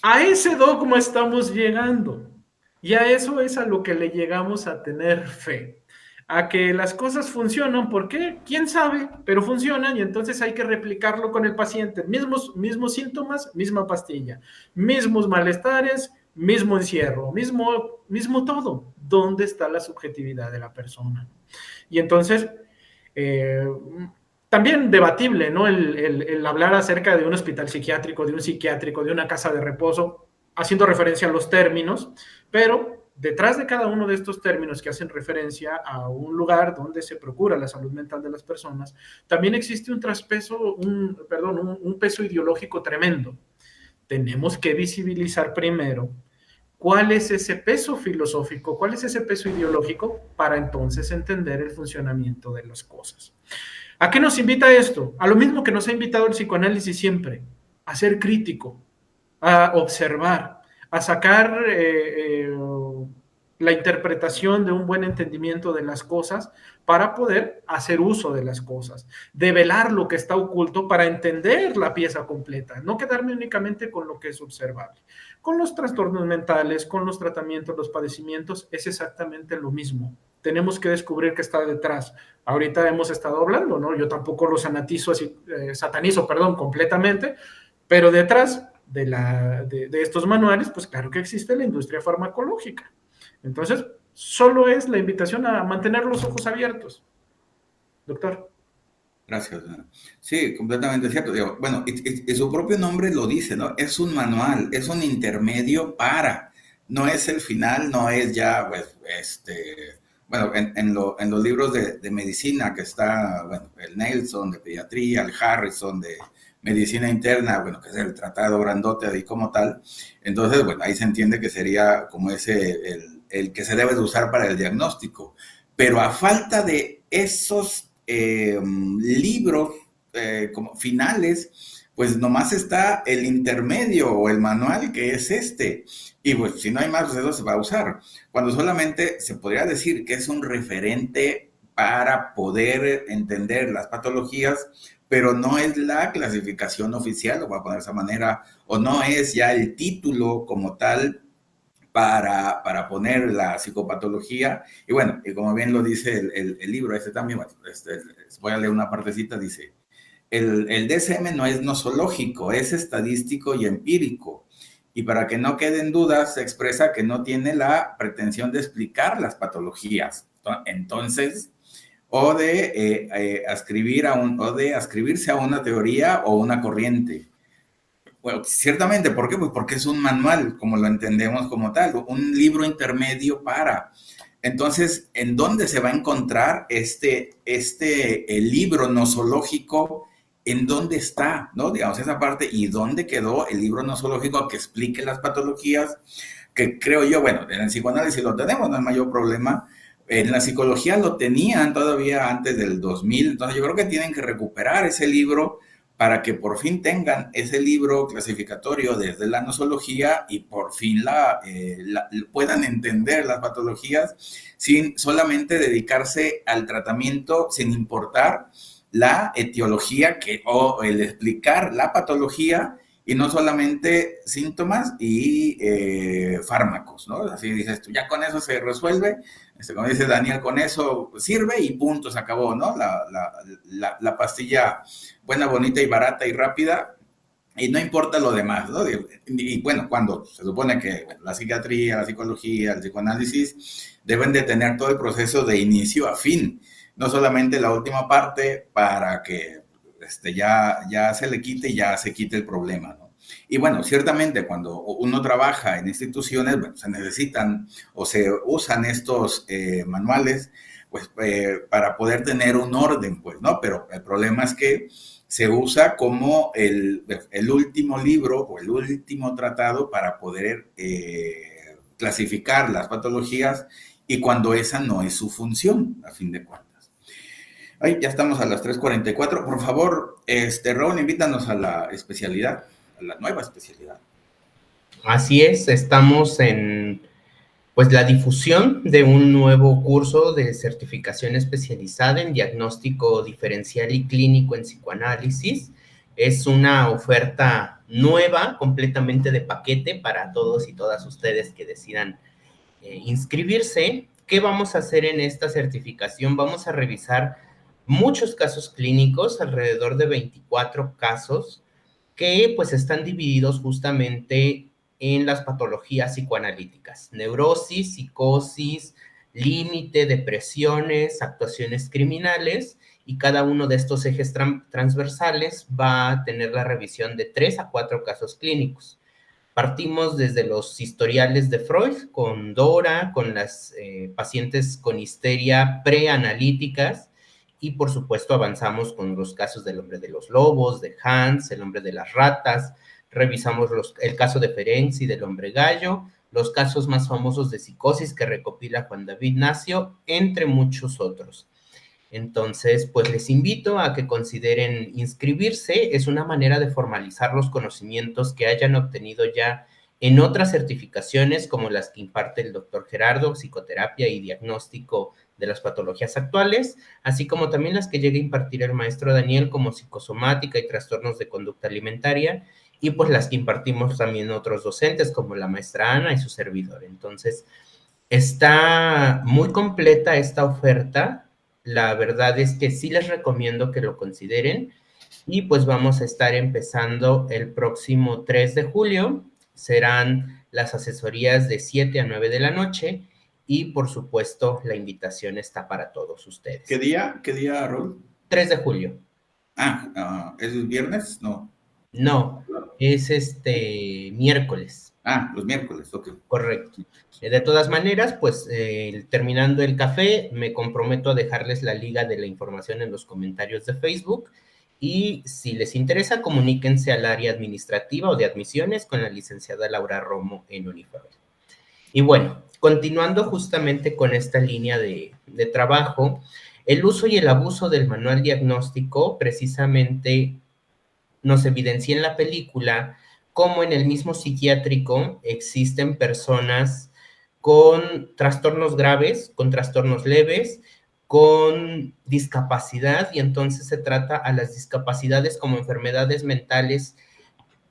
A ese dogma estamos llegando, y a eso es a lo que le llegamos a tener fe, a que las cosas funcionan. ¿Por qué? ¿Quién sabe? Pero funcionan, y entonces hay que replicarlo con el paciente. Mismos síntomas, misma pastilla, mismos malestares, mismo encierro, mismo todo. ¿Dónde está la subjetividad de la persona? Y entonces, también debatible, ¿no? El hablar acerca de un hospital psiquiátrico, de un psiquiátrico, de una casa de reposo, haciendo referencia a los términos, pero detrás de cada uno de estos términos que hacen referencia a un lugar donde se procura la salud mental de las personas, también existe un peso ideológico tremendo. Tenemos que visibilizar primero cuál es ese peso filosófico, cuál es ese peso ideológico, para entonces entender el funcionamiento de las cosas. ¿A qué nos invita esto? A lo mismo que nos ha invitado el psicoanálisis siempre, a ser crítico, a observar, a sacar la interpretación de un buen entendimiento de las cosas para poder hacer uso de las cosas, develar lo que está oculto para entender la pieza completa, no quedarme únicamente con lo que es observable. Con los trastornos mentales, con los tratamientos, los padecimientos, es exactamente lo mismo. Tenemos que descubrir qué está detrás. Ahorita hemos estado hablando, ¿no? Yo tampoco lo satanizo completamente, pero detrás de estos manuales, pues claro que existe la industria farmacológica. Entonces, solo es la invitación a mantener los ojos abiertos. Doctor. Gracias. Sí, completamente cierto. Digo, bueno, y su propio nombre lo dice, ¿no? Es un manual, es un intermedio no es el final, no es ya, pues, bueno, en los libros de medicina que está, bueno, el Nelson de pediatría, el Harrison de medicina interna, bueno, que es el tratado grandote ahí como tal. Entonces, bueno, ahí se entiende que sería como el que se debe de usar para el diagnóstico. Pero a falta de esos libros como finales, pues nomás está el intermedio o el manual, que es y pues si no hay más, pues eso se va a usar, cuando solamente se podría decir que es un referente para poder entender las patologías, pero no es la clasificación oficial, lo voy a poner de esa manera, o no es ya el título como tal para poner la psicopatología. Y bueno, y como bien lo dice el libro, también, bueno, voy a leer una partecita, dice, el DSM no es nosológico, es estadístico y empírico. Y para que no queden dudas, se expresa que no tiene la pretensión de explicar las patologías. Entonces, o de ascribirse a una teoría o una corriente. Bueno, ciertamente, ¿por qué? Pues porque es un manual, como lo entendemos como tal, un libro intermedio para. Entonces, ¿en dónde se va a encontrar el libro nosológico? ¿En dónde está? ¿No? Digamos, esa parte, ¿y dónde quedó el libro nosológico que explique las patologías? Que creo yo, bueno, en el psicoanálisis lo tenemos, no hay mayor problema. En la psicología lo tenían todavía antes del 2000, entonces yo creo que tienen que recuperar ese libro para que por fin tengan ese libro clasificatorio desde la nosología y por fin puedan entender las patologías sin solamente dedicarse al tratamiento, sin importar la etiología o el explicar la patología y no solamente síntomas y fármacos, ¿no? Así dices tú, ya con eso se resuelve, como dice Daniel, con eso sirve y punto, se acabó, ¿no? La pastilla buena, bonita y barata y rápida, y no importa lo demás, ¿no? Y bueno, cuando se supone que la psiquiatría, la psicología, el psicoanálisis deben de tener todo el proceso de inicio a fin, no solamente la última parte para que ya se le quite y ya se quite el problema, ¿no? Y bueno, ciertamente cuando uno trabaja en instituciones, bueno, se necesitan o se usan estos manuales, pues para poder tener un orden, pues, ¿no? Pero el problema es que se usa como el último libro o el último tratado para poder clasificar las patologías, y cuando esa no es su función, a fin de cuentas. Ay, ya estamos a las 3:44. Por favor, Raúl, invítanos a la especialidad, a la nueva especialidad. Así es, estamos en pues la difusión de un nuevo curso de certificación especializada en diagnóstico diferencial y clínico en psicoanálisis. Es una oferta nueva, completamente de paquete para todos y todas ustedes que decidan inscribirse. ¿Qué vamos a hacer en esta certificación? Vamos a revisar muchos casos clínicos, alrededor de 24 casos, que pues están divididos justamente en las patologías psicoanalíticas: neurosis, psicosis, límite, depresiones, actuaciones criminales, y cada uno de estos ejes transversales va a tener la revisión de 3 a 4 casos clínicos. Partimos desde los historiales de Freud, con Dora, con las pacientes con histeria preanalíticas, y por supuesto avanzamos con los casos del hombre de los lobos, de Hans, el hombre de las ratas, revisamos el caso de Ferenczi, del hombre gallo, los casos más famosos de psicosis que recopila Juan David Nacio, entre muchos otros. Entonces, pues les invito a que consideren inscribirse. Es una manera de formalizar los conocimientos que hayan obtenido ya en otras certificaciones, como las que imparte el doctor Gerardo, psicoterapia y diagnóstico de las patologías actuales, así como también las que llegue a impartir el maestro Daniel, como psicosomática y trastornos de conducta alimentaria, y pues las que impartimos también otros docentes, como la maestra Ana y su servidor. Entonces, está muy completa esta oferta. La verdad es que sí les recomiendo que lo consideren, y pues vamos a estar empezando el próximo 3 de julio. Serán las asesorías de 7 a 9 de la noche, y por supuesto la invitación está para todos ustedes. ¿Qué día, Raúl? 3 de julio. ¿Es el viernes? No, es miércoles. Los miércoles, ok. Correcto. De todas maneras, pues terminando el café, me comprometo a dejarles la liga de la información en los comentarios de Facebook, y si les interesa, comuníquense al área administrativa o de admisiones con la licenciada Laura Romo en Unifavel. Y bueno, continuando justamente con esta línea de trabajo, el uso y el abuso del manual diagnóstico precisamente nos evidencia en la película cómo en el mismo psiquiátrico existen personas con trastornos graves, con trastornos leves, con discapacidad, y entonces se trata a las discapacidades como enfermedades mentales,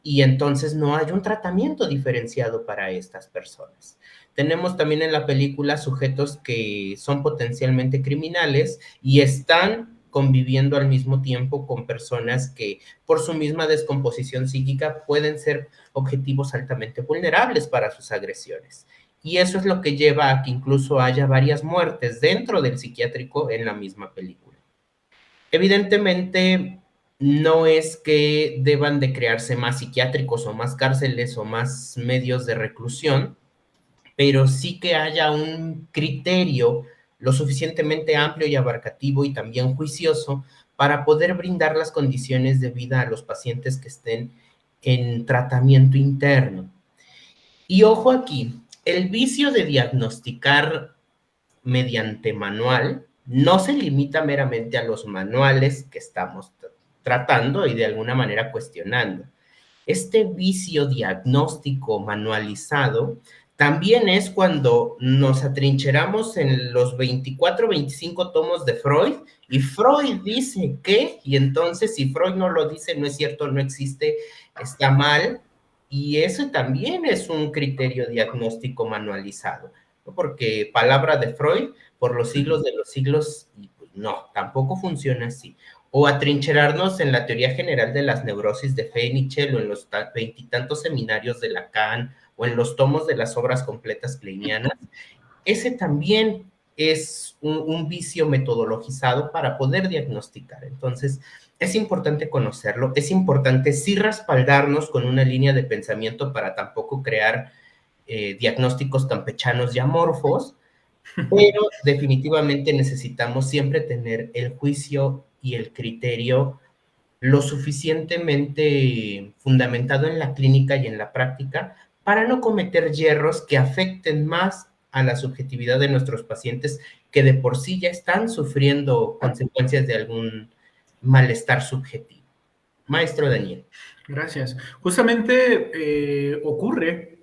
y entonces no hay un tratamiento diferenciado para estas personas. Tenemos también en la película sujetos que son potencialmente criminales y están conviviendo al mismo tiempo con personas que por su misma descomposición psíquica pueden ser objetivos altamente vulnerables para sus agresiones. Y eso es lo que lleva a que incluso haya varias muertes dentro del psiquiátrico en la misma película. Evidentemente, no es que deban de crearse más psiquiátricos o más cárceles o más medios de reclusión, pero sí que haya un criterio lo suficientemente amplio y abarcativo y también juicioso para poder brindar las condiciones de vida a los pacientes que estén en tratamiento interno. Y ojo aquí, el vicio de diagnosticar mediante manual no se limita meramente a los manuales que estamos tratando y de alguna manera cuestionando. Este vicio diagnóstico manualizado también es cuando nos atrincheramos en los 24, 25 tomos de Freud, y Freud dice que, y entonces si Freud no lo dice, no es cierto, no existe, está mal, y eso también es un criterio diagnóstico manualizado, ¿no? Porque palabra de Freud, por los siglos de los siglos, pues no, tampoco funciona así. O atrincherarnos en la teoría general de las neurosis de Fenichel, o en los veintitantos seminarios de Lacan, o en los tomos de las obras completas kleinianas, ese también es un vicio metodologizado para poder diagnosticar. Entonces, es importante conocerlo, es importante sí respaldarnos con una línea de pensamiento para tampoco crear diagnósticos campechanos y amorfos, pero definitivamente necesitamos siempre tener el juicio y el criterio lo suficientemente fundamentado en la clínica y en la práctica para no cometer yerros que afecten más a la subjetividad de nuestros pacientes que de por sí ya están sufriendo consecuencias de algún malestar subjetivo. Maestro Daniel. Gracias. Justamente ocurre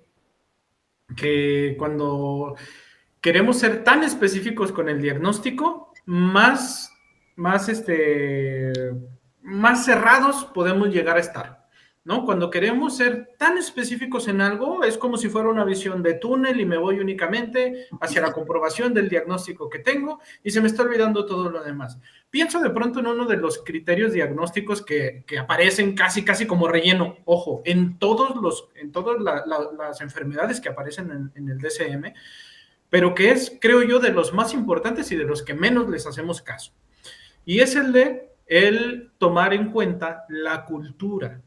que cuando queremos ser tan específicos con el diagnóstico, más cerrados podemos llegar a estar, ¿no? Cuando queremos ser tan específicos en algo, es como si fuera una visión de túnel y me voy únicamente hacia la comprobación del diagnóstico que tengo y se me está olvidando todo lo demás. Pienso de pronto en uno de los criterios diagnósticos que aparecen casi como relleno, ojo, en todas las enfermedades que aparecen en el DSM, pero que es, creo yo, de los más importantes y de los que menos les hacemos caso. Y es el tomar en cuenta la cultura.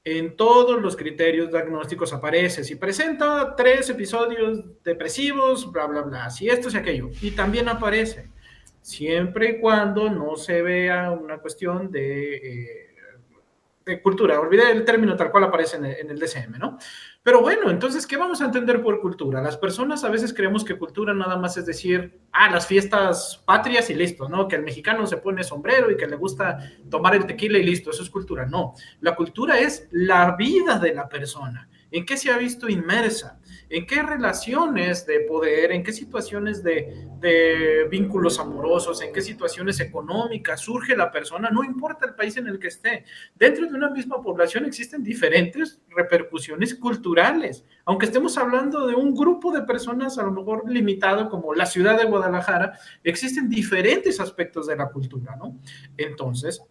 En todos los criterios diagnósticos aparece, si presenta 3 episodios depresivos, bla, bla, bla, si esto, si aquello. Y también aparece, siempre y cuando no se vea una cuestión de cultura. Olvidé el término tal cual aparece en el DSM, ¿no? Pero bueno, entonces, ¿qué vamos a entender por cultura? Las personas a veces creemos que cultura nada más es decir, las fiestas patrias y listo, ¿no? Que el mexicano se pone sombrero y que le gusta tomar el tequila y listo, eso es cultura. No, la cultura es la vida de la persona, en qué se ha visto inmersa, en qué relaciones de poder, en qué situaciones de vínculos amorosos, en qué situaciones económicas surge la persona, no importa el país en el que esté. Dentro de una misma población existen diferentes repercusiones culturales, aunque estemos hablando de un grupo de personas a lo mejor limitado como la ciudad de Guadalajara, existen diferentes aspectos de la cultura, ¿no? Entonces,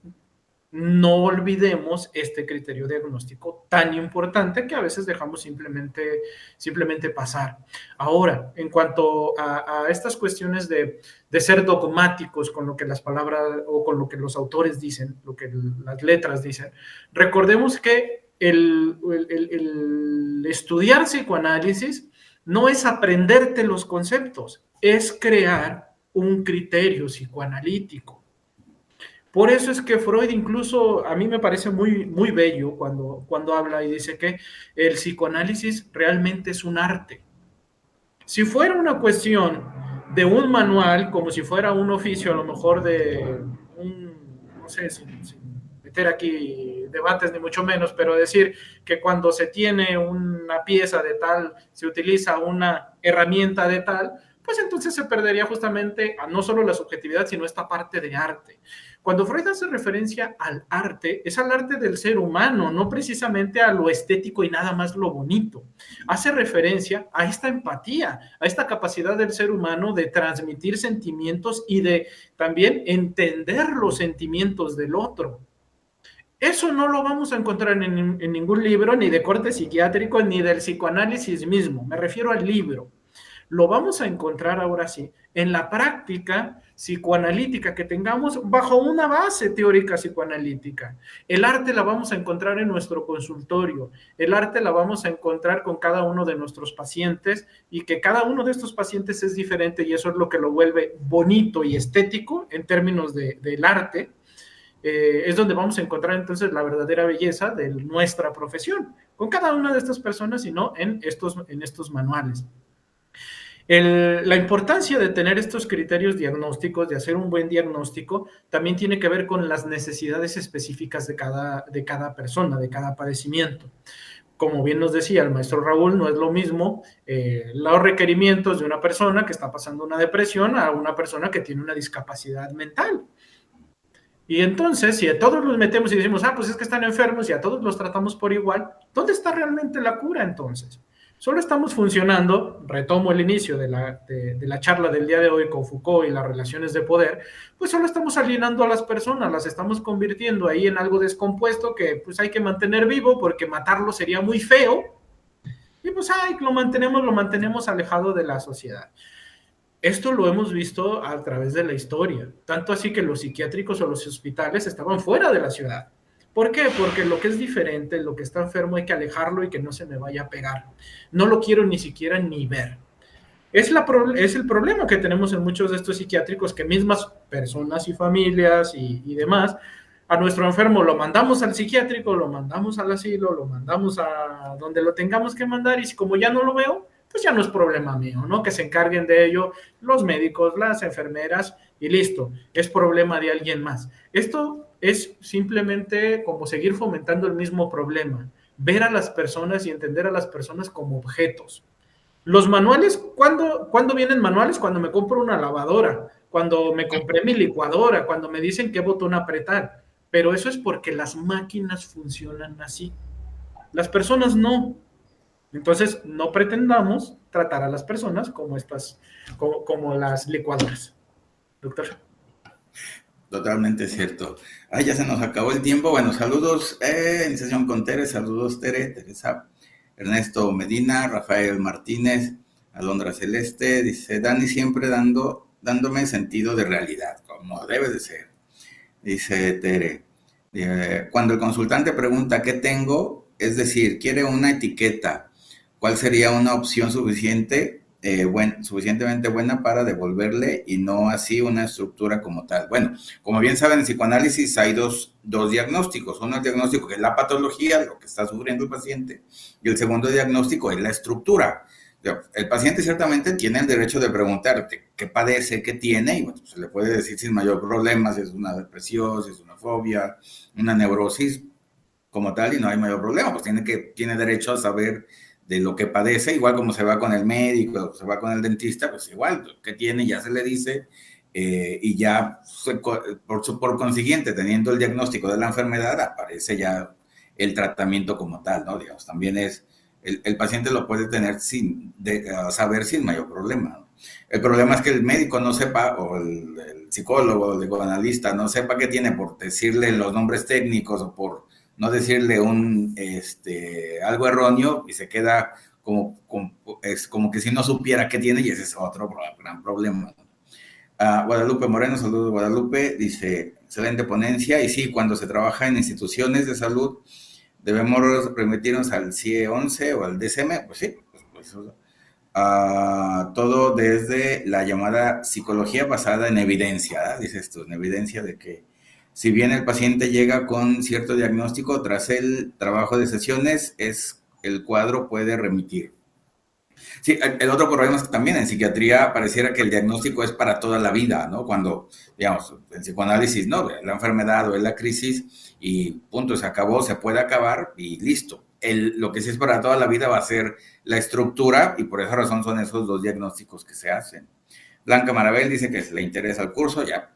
no olvidemos este criterio diagnóstico tan importante que a veces dejamos simplemente pasar. Ahora, en cuanto a estas cuestiones de ser dogmáticos con lo que las palabras o con lo que los autores dicen, lo que las letras dicen, recordemos que el estudiar psicoanálisis no es aprenderte los conceptos, es crear un criterio psicoanalítico. Por eso es que Freud incluso, a mí me parece muy, muy bello cuando habla y dice que el psicoanálisis realmente es un arte. Si fuera una cuestión de un manual, como si fuera un oficio a lo mejor de no sé, sin meter aquí debates ni mucho menos, pero decir que cuando se tiene una pieza de tal, se utiliza una herramienta de tal, pues entonces se perdería justamente a no solo la subjetividad, sino esta parte de arte. Cuando Freud hace referencia al arte, es al arte del ser humano, no precisamente a lo estético y nada más lo bonito. Hace referencia a esta empatía, a esta capacidad del ser humano de transmitir sentimientos y de también entender los sentimientos del otro. Eso no lo vamos a encontrar en ningún libro, ni de corte psiquiátrico, ni del psicoanálisis mismo. Me refiero al libro. Lo vamos a encontrar ahora sí en la práctica psicoanalítica que tengamos bajo una base teórica psicoanalítica. El arte la vamos a encontrar en nuestro consultorio, el arte la vamos a encontrar con cada uno de nuestros pacientes y que cada uno de estos pacientes es diferente y eso es lo que lo vuelve bonito y estético en términos del arte. Es donde vamos a encontrar entonces la verdadera belleza de nuestra profesión, con cada una de estas personas y no en estos manuales. La importancia de tener estos criterios diagnósticos, de hacer un buen diagnóstico, también tiene que ver con las necesidades específicas de cada persona, de cada padecimiento. como bien nos decía el maestro Raúl, no es lo mismo los requerimientos de una persona que está pasando una depresión a una persona que tiene una discapacidad mental. Y entonces, si a todos los metemos y decimos, pues es que están enfermos y a todos los tratamos por igual, ¿dónde está realmente la cura entonces? Solo estamos funcionando, retomo el inicio de la charla del día de hoy con Foucault y las relaciones de poder, pues solo estamos alienando a las personas, las estamos convirtiendo ahí en algo descompuesto que pues hay que mantener vivo porque matarlo sería muy feo, y pues lo mantenemos alejado de la sociedad. Esto lo hemos visto a través de la historia, tanto así que los psiquiátricos o los hospitales estaban fuera de la ciudad. ¿Por qué? Porque lo que es diferente, lo que está enfermo hay que alejarlo y que no se me vaya a pegar. No lo quiero ni siquiera ni ver. Es el problema que tenemos en muchos de estos psiquiátricos, que mismas personas y familias y demás, a nuestro enfermo lo mandamos al psiquiátrico, lo mandamos al asilo, lo mandamos a donde lo tengamos que mandar, y si como ya no lo veo, pues ya no es problema mío, ¿no? Que se encarguen de ello los médicos, las enfermeras, y listo, es problema de alguien más. Esto es simplemente como seguir fomentando el mismo problema, ver a las personas y entender a las personas como objetos. Los manuales, ¿cuándo vienen manuales? Cuando me compro una lavadora, cuando me compré mi licuadora, cuando me dicen qué botón apretar, pero eso es porque las máquinas funcionan así. Las personas no. Entonces, no pretendamos tratar a las personas como las licuadoras. Doctor. Totalmente cierto. Ya se nos acabó el tiempo. Bueno, saludos, iniciación con Tere, saludos Teresa, Ernesto Medina, Rafael Martínez, Alondra Celeste, dice Dani siempre dándome sentido de realidad, como debe de ser. Dice Tere, cuando el consultante pregunta qué tengo, es decir, quiere una etiqueta, ¿cuál sería una opción suficientemente buena para devolverle y no así una estructura como tal? Bueno, como bien saben, en psicoanálisis hay dos diagnósticos. Uno es el diagnóstico que es la patología, lo que está sufriendo el paciente, y el segundo diagnóstico es la estructura. El paciente ciertamente tiene el derecho de preguntarte qué padece, qué tiene, y bueno, se le puede decir sin mayor problema si es una depresión, si es una fobia, una neurosis como tal, y no hay mayor problema, pues tiene derecho a saber de lo que padece, igual como se va con el médico, se va con el dentista, pues igual, ¿qué tiene? Ya se le dice, y ya, por consiguiente, teniendo el diagnóstico de la enfermedad, aparece ya el tratamiento como tal, ¿no? Digamos, también el paciente lo puede tener saber sin mayor problema, ¿no? El problema es que el médico no sepa, o el psicólogo, o el psicoanalista no sepa qué tiene por decirle los nombres técnicos o por no decirle algo erróneo, y se queda es como que si no supiera qué tiene, y ese es otro gran problema. Guadalupe Moreno, saludos Guadalupe, dice, excelente ponencia, y sí, cuando se trabaja en instituciones de salud, debemos remitirnos al CIE 11 o al DSM, pues sí, todo desde la llamada psicología basada en evidencia, ¿verdad? Dices tú, en evidencia de que si bien el paciente llega con cierto diagnóstico, tras el trabajo de sesiones, el cuadro puede remitir. Sí, el otro problema es que también en psiquiatría pareciera que el diagnóstico es para toda la vida, ¿no? Cuando, digamos, en psicoanálisis, ¿no? La enfermedad o es la crisis y punto, se acabó, se puede acabar y listo. Lo que sí es para toda la vida va a ser la estructura, y por esa razón son esos dos diagnósticos que se hacen. Blanca Marabel dice que le interesa el curso, ya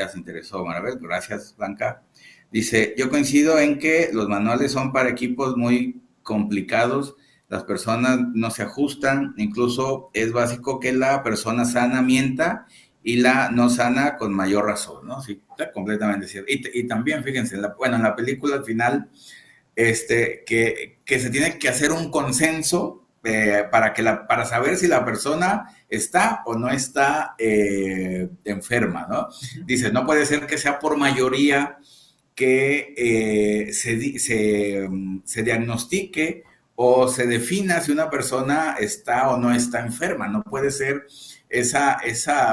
se interesó Marabel, gracias Blanca. Dice, yo coincido en que los manuales son para equipos muy complicados, las personas no se ajustan, incluso es básico que la persona sana mienta y la no sana con mayor razón, ¿no? Sí, completamente cierto. Y también, fíjense, en la película al final, que se tiene que hacer un consenso para saber si la persona está o no está enferma, ¿no? Dice, no puede ser que sea por mayoría que se diagnostique o se defina si una persona está o no está enferma. No puede ser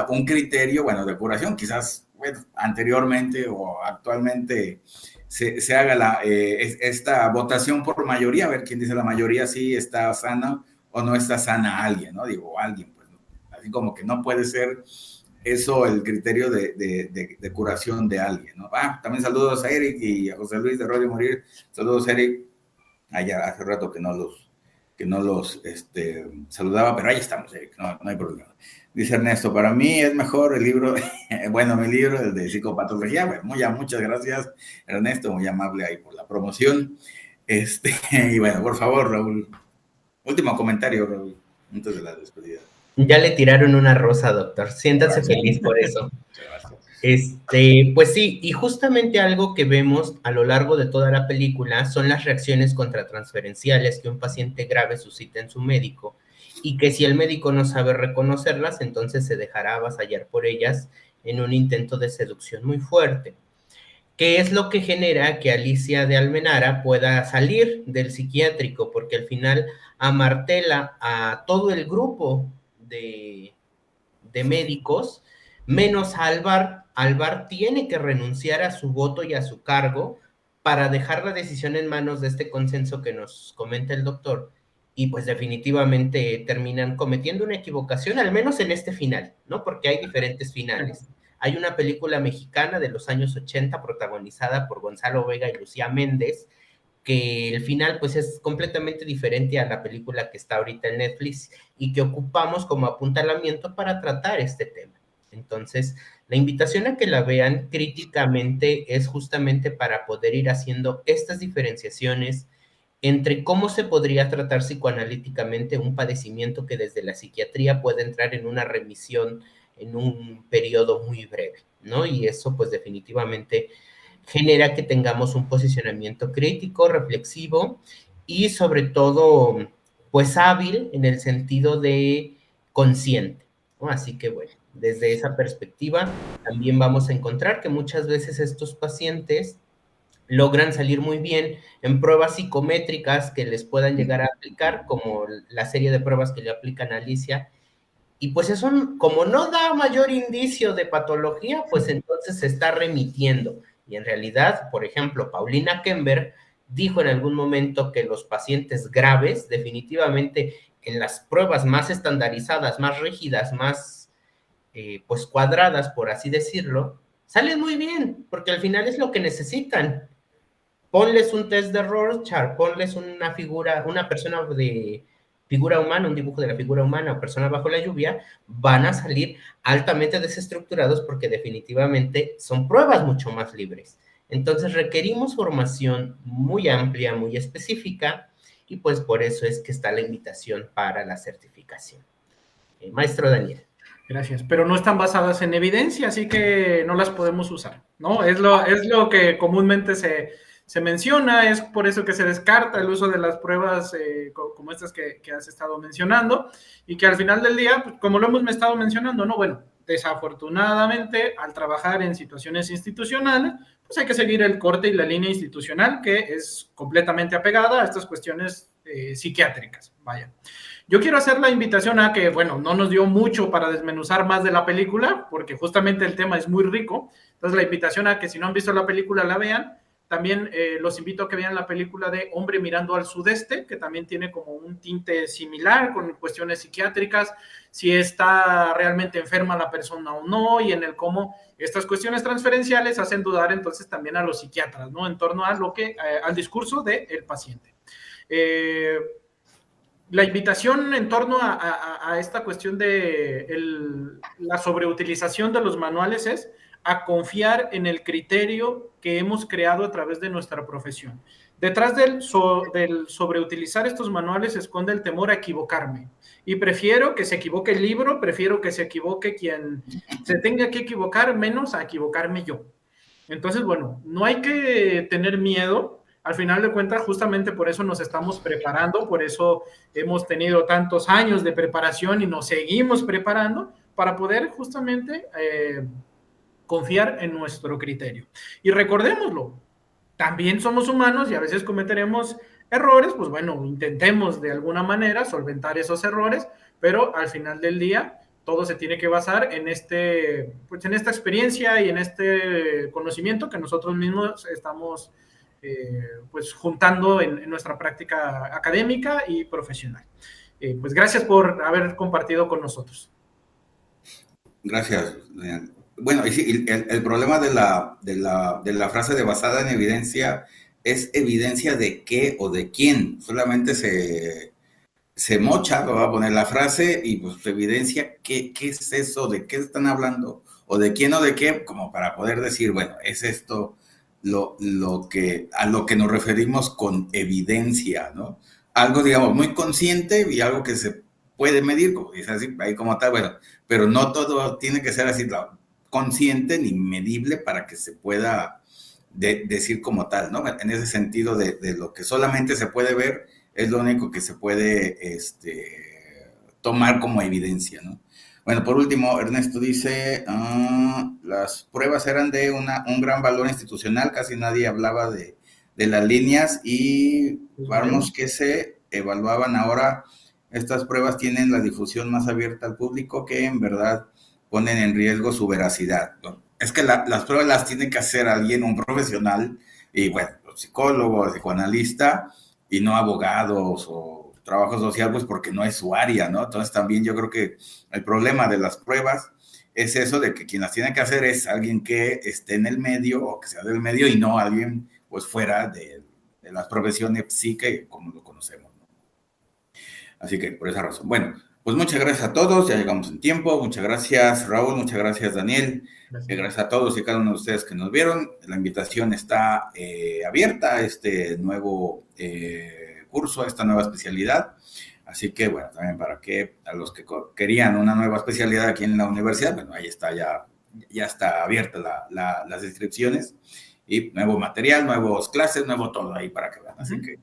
un criterio, bueno, de curación. Quizás, bueno, anteriormente o actualmente se haga esta votación por mayoría, a ver quién dice la mayoría si está sana o no está sana alguien, ¿no? Digo, alguien, pues, ¿no? Así como que no puede ser eso el criterio de curación de alguien, ¿no? También saludos a Eric y a José Luis de Radio Morir. Saludos, Eric. allá hace rato que no los saludaba, pero ahí estamos, Eric, no hay problema. Dice Ernesto, para mí es mejor el libro, bueno, mi libro, el de psicopatología. Bueno, muchas gracias, Ernesto, muy amable ahí por la promoción. Y bueno, por favor, Raúl, último comentario, Raúl, antes de la despedida. Ya le tiraron una rosa, doctor. Siéntanse feliz por eso. Pues sí, y justamente algo que vemos a lo largo de toda la película son las reacciones contratransferenciales que un paciente grave suscita en su médico, y que si el médico no sabe reconocerlas, entonces se dejará avasallar por ellas en un intento de seducción muy fuerte. ¿Qué es lo que genera que Alicia de Almenara pueda salir del psiquiátrico? Porque al final amartela a todo el grupo de médicos, menos a Alvar. Alvar tiene que renunciar a su voto y a su cargo para dejar la decisión en manos de este consenso que nos comenta el doctor, y pues definitivamente terminan cometiendo una equivocación, al menos en este final, ¿no? Porque hay diferentes finales. Hay una película mexicana de los años 80 protagonizada por Gonzalo Vega y Lucía Méndez, que el final pues es completamente diferente a la película que está ahorita en Netflix y que ocupamos como apuntalamiento para tratar este tema. Entonces, la invitación a que la vean críticamente es justamente para poder ir haciendo estas diferenciaciones entre cómo se podría tratar psicoanalíticamente un padecimiento que desde la psiquiatría puede entrar en una remisión en un periodo muy breve, ¿no? Y eso pues definitivamente genera que tengamos un posicionamiento crítico, reflexivo y sobre todo pues hábil en el sentido de consciente, ¿no? Así que bueno, desde esa perspectiva también vamos a encontrar que muchas veces estos pacientes logran salir muy bien en pruebas psicométricas que les puedan llegar a aplicar, como la serie de pruebas que le aplican a Alicia, y pues eso, como no da mayor indicio de patología, pues entonces se está remitiendo. Y en realidad, por ejemplo, Paulina Kember dijo en algún momento que los pacientes graves, definitivamente en las pruebas más estandarizadas, más rígidas, más pues cuadradas, por así decirlo, salen muy bien, porque al final es lo que necesitan. Ponles un test de Rorschach, ponles una figura, una persona de figura humana, un dibujo de la figura humana o persona bajo la lluvia, van a salir altamente desestructurados porque definitivamente son pruebas mucho más libres. Entonces requerimos formación muy amplia, muy específica, y pues por eso es que está la invitación para la certificación. Maestro Daniel. Gracias, pero no están basadas en evidencia, así que no las podemos usar, ¿no? Es lo que comúnmente se menciona, es por eso que se descarta el uso de las pruebas como estas que has estado mencionando, y que al final del día, pues, como lo hemos estado mencionando, ¿no? Bueno, desafortunadamente, al trabajar en situaciones institucionales, pues hay que seguir el corte y la línea institucional, que es completamente apegada a estas cuestiones psiquiátricas, vaya. Yo quiero hacer la invitación a que, bueno, no nos dio mucho para desmenuzar más de la película, porque justamente el tema es muy rico. Entonces, la invitación a que si no han visto la película, la vean. También los invito a que vean la película de Hombre mirando al sudeste, que también tiene como un tinte similar con cuestiones psiquiátricas, si está realmente enferma la persona o no, y en el cómo estas cuestiones transferenciales hacen dudar entonces también a los psiquiatras, ¿no? En torno a al discurso del paciente. La invitación en torno a esta cuestión de la sobreutilización de los manuales es a confiar en el criterio que hemos creado a través de nuestra profesión. Detrás del sobreutilizar estos manuales se esconde el temor a equivocarme. Y prefiero que se equivoque el libro, prefiero que se equivoque quien se tenga que equivocar, menos a equivocarme yo. Entonces, bueno, no hay que tener miedo. Al final de cuentas, justamente por eso nos estamos preparando, por eso hemos tenido tantos años de preparación y nos seguimos preparando para poder justamente confiar en nuestro criterio. Y recordémoslo, también somos humanos y a veces cometeremos errores, pues bueno, intentemos de alguna manera solventar esos errores, pero al final del día todo se tiene que basar en pues en esta experiencia y en este conocimiento que nosotros mismos estamos pues juntando en nuestra práctica académica y profesional. Pues gracias por haber compartido con nosotros. Gracias. Bueno, y sí, el problema de la frase de basada en evidencia es evidencia de qué o de quién. Solamente se mocha, lo va a poner la frase y pues evidencia qué es eso, de qué están hablando, o de quién o de qué, como para poder decir, bueno, es esto a lo que nos referimos con evidencia, ¿no? Algo, digamos, muy consciente y algo que se puede medir, como dice así, ahí como tal, bueno, pero no todo tiene que ser así, consciente ni medible para que se pueda decir como tal, ¿no? En ese sentido de lo que solamente se puede ver, es lo único que se puede tomar como evidencia, ¿no? Bueno, por último, Ernesto dice, las pruebas eran de un gran valor institucional, casi nadie hablaba de las líneas y vamos que se evaluaban ahora. Estas pruebas tienen la difusión más abierta al público que en verdad ponen en riesgo su veracidad, ¿no? Es que las pruebas las tiene que hacer alguien, un profesional, y bueno, psicólogo, psicoanalista, y no abogados o trabajo social, pues porque no es su área, ¿no? Entonces también yo creo que el problema de las pruebas es eso de que quien las tiene que hacer es alguien que esté en el medio o que sea del medio y no alguien pues fuera de las profesiones psique como lo conocemos, ¿no? Así que por esa razón. Bueno, pues muchas gracias a todos, ya llegamos en tiempo. Muchas gracias, Raúl, muchas gracias, Daniel. Gracias a todos y cada uno de ustedes que nos vieron. La invitación está abierta a este nuevo curso, a esta nueva especialidad. Así que, bueno, también para que a los que querían una nueva especialidad aquí en la universidad, bueno, ahí está ya está abierta las inscripciones y nuevo material, nuevos clases, nuevo todo ahí para que vean. Así que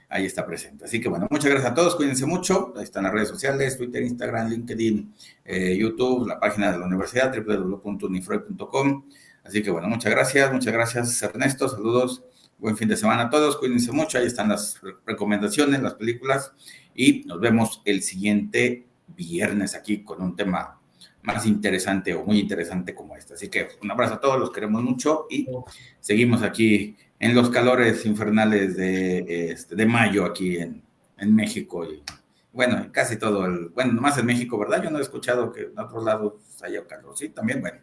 ahí está presente. Así que bueno, muchas gracias a todos, cuídense mucho. Ahí están las redes sociales, Twitter, Instagram, LinkedIn, YouTube, la página de la universidad, www.unifroy.com. Así que bueno, muchas gracias Ernesto, saludos, buen fin de semana a todos, cuídense mucho, ahí están las recomendaciones, las películas, y nos vemos el siguiente viernes aquí con un tema más interesante o muy interesante como este. Así que un abrazo a todos, los queremos mucho y seguimos aquí en los calores infernales de mayo aquí en México. Y bueno, casi todo bueno, nomás en México, ¿verdad? Yo no he escuchado que en otros lados haya calor. Sí, también, bueno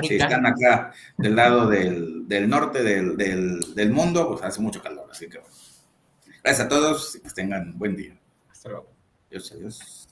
si están acá del lado del norte del mundo, pues hace mucho calor. Así que bueno, gracias a todos y que tengan buen día. Hasta luego. Adiós.